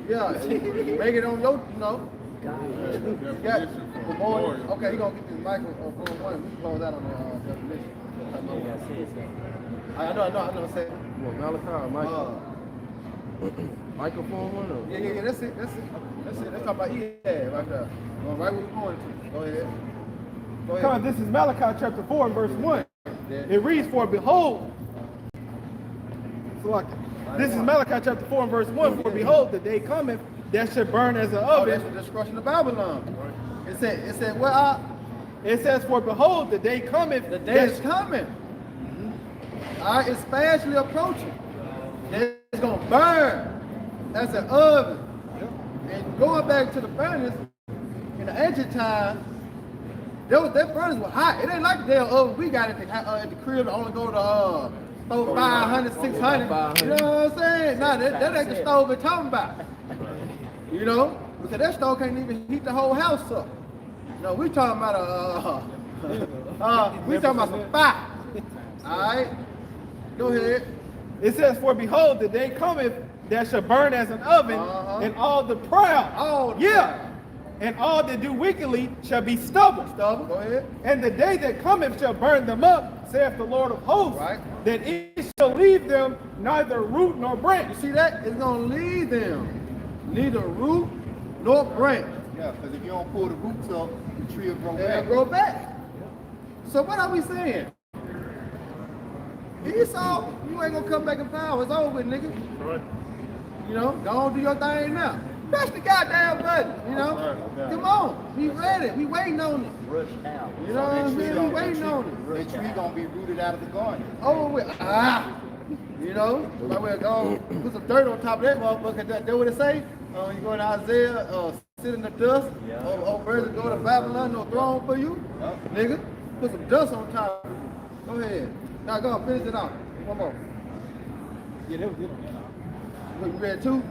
Yeah, make it on your, you know. You got Memorial. Okay, he gonna get this microphone. We can close out on the definition. I know. I'm saying. What, Malachi or Michael? Microphone one or? Yeah. That's it. Let's talk about Ehud right there. Going right where we're going to. Go ahead. Because this is Malachi chapter 4 and verse 1. It reads, for behold, this is Malachi chapter 4 and verse 1. For behold, the day cometh that shall burn as an Oh, oven. that's the destruction of Babylon. It said, well, It says, for behold, the day cometh. the day is coming. All right, it's fastly approaching. It's gonna burn as an oven. And going back to the furnace, in the ancient time, that furnace was hot. It ain't like the damn oven we got at the crib to only go to stove 500, 600. You know what I'm saying? Nah, that ain't the stove we're talking about. You know? Because that stove can't even heat the whole house up. No, we talking about we talking about some fire. All right? Go ahead. It says, for behold, the day cometh that shall burn as an oven, and all the proud, All the yeah, and all that do wickedly shall be stubble. Stubble, go ahead. And the day that cometh shall burn them up, saith the Lord of hosts, Right. that it shall leave them neither root nor branch. You see that? It's going to lead them neither root nor branch. Yeah, because if you don't pull the roots up, the tree will grow They'll back. grow back. So what are we saying? Esau, you ain't going to come back in power. It's over with, nigga. Right. You know, go on, do your thing now. Press the goddamn button, you know? Right. Come on. We ready. We waiting on it. Rush out. You know what I'm saying? We waiting on it. That tree gonna be rooted out of the garden. Over with. You know? Might well go put some dirt on top of that motherfucker. That what it say? You go to Isaiah, sit in the dust. Oh, birds go to Babylon, no throne for you. Nigga, put some dust on top. Go ahead. Now go on, finish it out. One more. Yeah, that was good. What, you read two?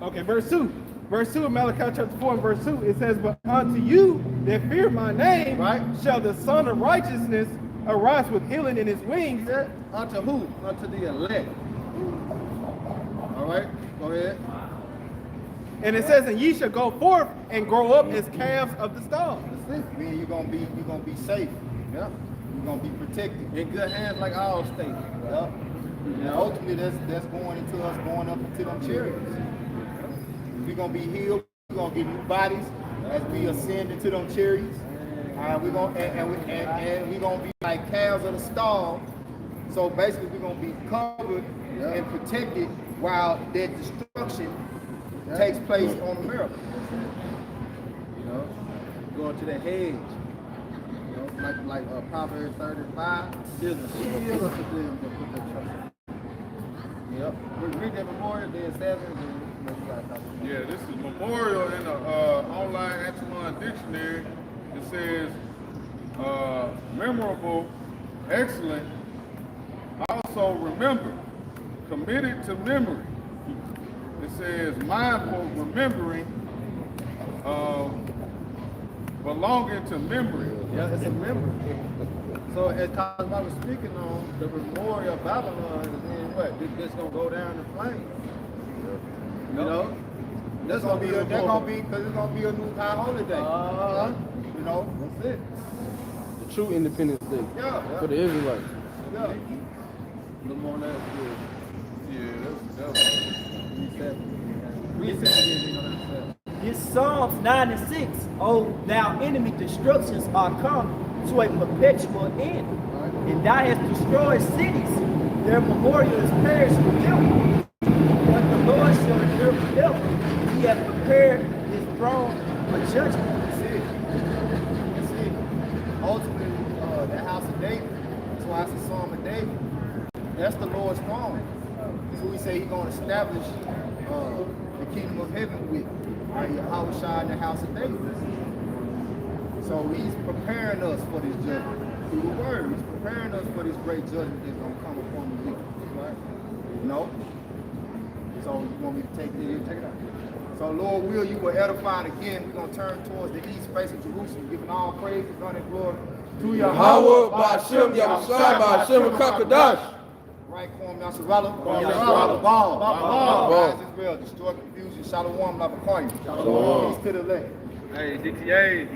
Okay, verse 2. Verse 2 of Malachi chapter 4 and verse 2, it says, but unto you that fear my name, Right. shall the Son of Righteousness arise with healing in his wings. Yeah. Unto who? Unto the elect. All right, go ahead. And it says, and ye shall go forth and grow up as calves of the stall. That's it. Meaning you're gonna be safe. Yeah. You're gonna be protected. In good hands like all states. Yeah. And ultimately that's going into us going up into them chariots. We're gonna be healed, we're gonna get new bodies as we ascend into them chariots. We're gonna and we're gonna be like calves of the stall. So basically we're gonna be covered and protected while that destruction takes place on America. You know, going to the hedge. You know, like Proverbs 35. There's a shield of them that put their trust in. Yep. We read that Memorial, then 7, then you guys talk about. Yeah, this is Memorial in the online Antoine Dictionary. It says, memorable, excellent, also remember, committed to memory. It says, mindful, remembering, belonging to memory. Yeah, it's a memory. So as Cosmo was speaking on, the memorial of Babylon is in what? It's gonna go down in flames. You know? That's gonna be because it's gonna be a new high holiday. You know, That's it. The true Independence Day yeah, for the Israelites. yeah. The more that's good. Yeah, that's This Psalms 9 and 6, oh, thou enemy destructions are come to a perpetual end, and thou hast destroyed cities, their memorial is perished with them. But the Lord shall endure forever. He hath prepared his throne for judgment. That's it. That's it. Ultimately, the house of David, that's why it's a Psalm of David. That's the Lord's throne. That's what we say he's going to establish the kingdom of heaven with. Right? Yahweh Shai in the house of David. So he's preparing us for this judgment through the word. He's preparing us for this great judgment that's going to come upon the wicked. Right? You know? So you want me to take it in? Take it out. So Lord will, you will edify it again. We're going to turn towards the east face of Jerusalem, giving all praise and honor and glory to Yahweh, Ba'ashem, Yahushua, Ba'ashem, Kakadash. Right, Kwam Yasharala, Ball, rise Israel, destroy confusion, Shalom, Labakayim. Peace to the land. Hey, DTA.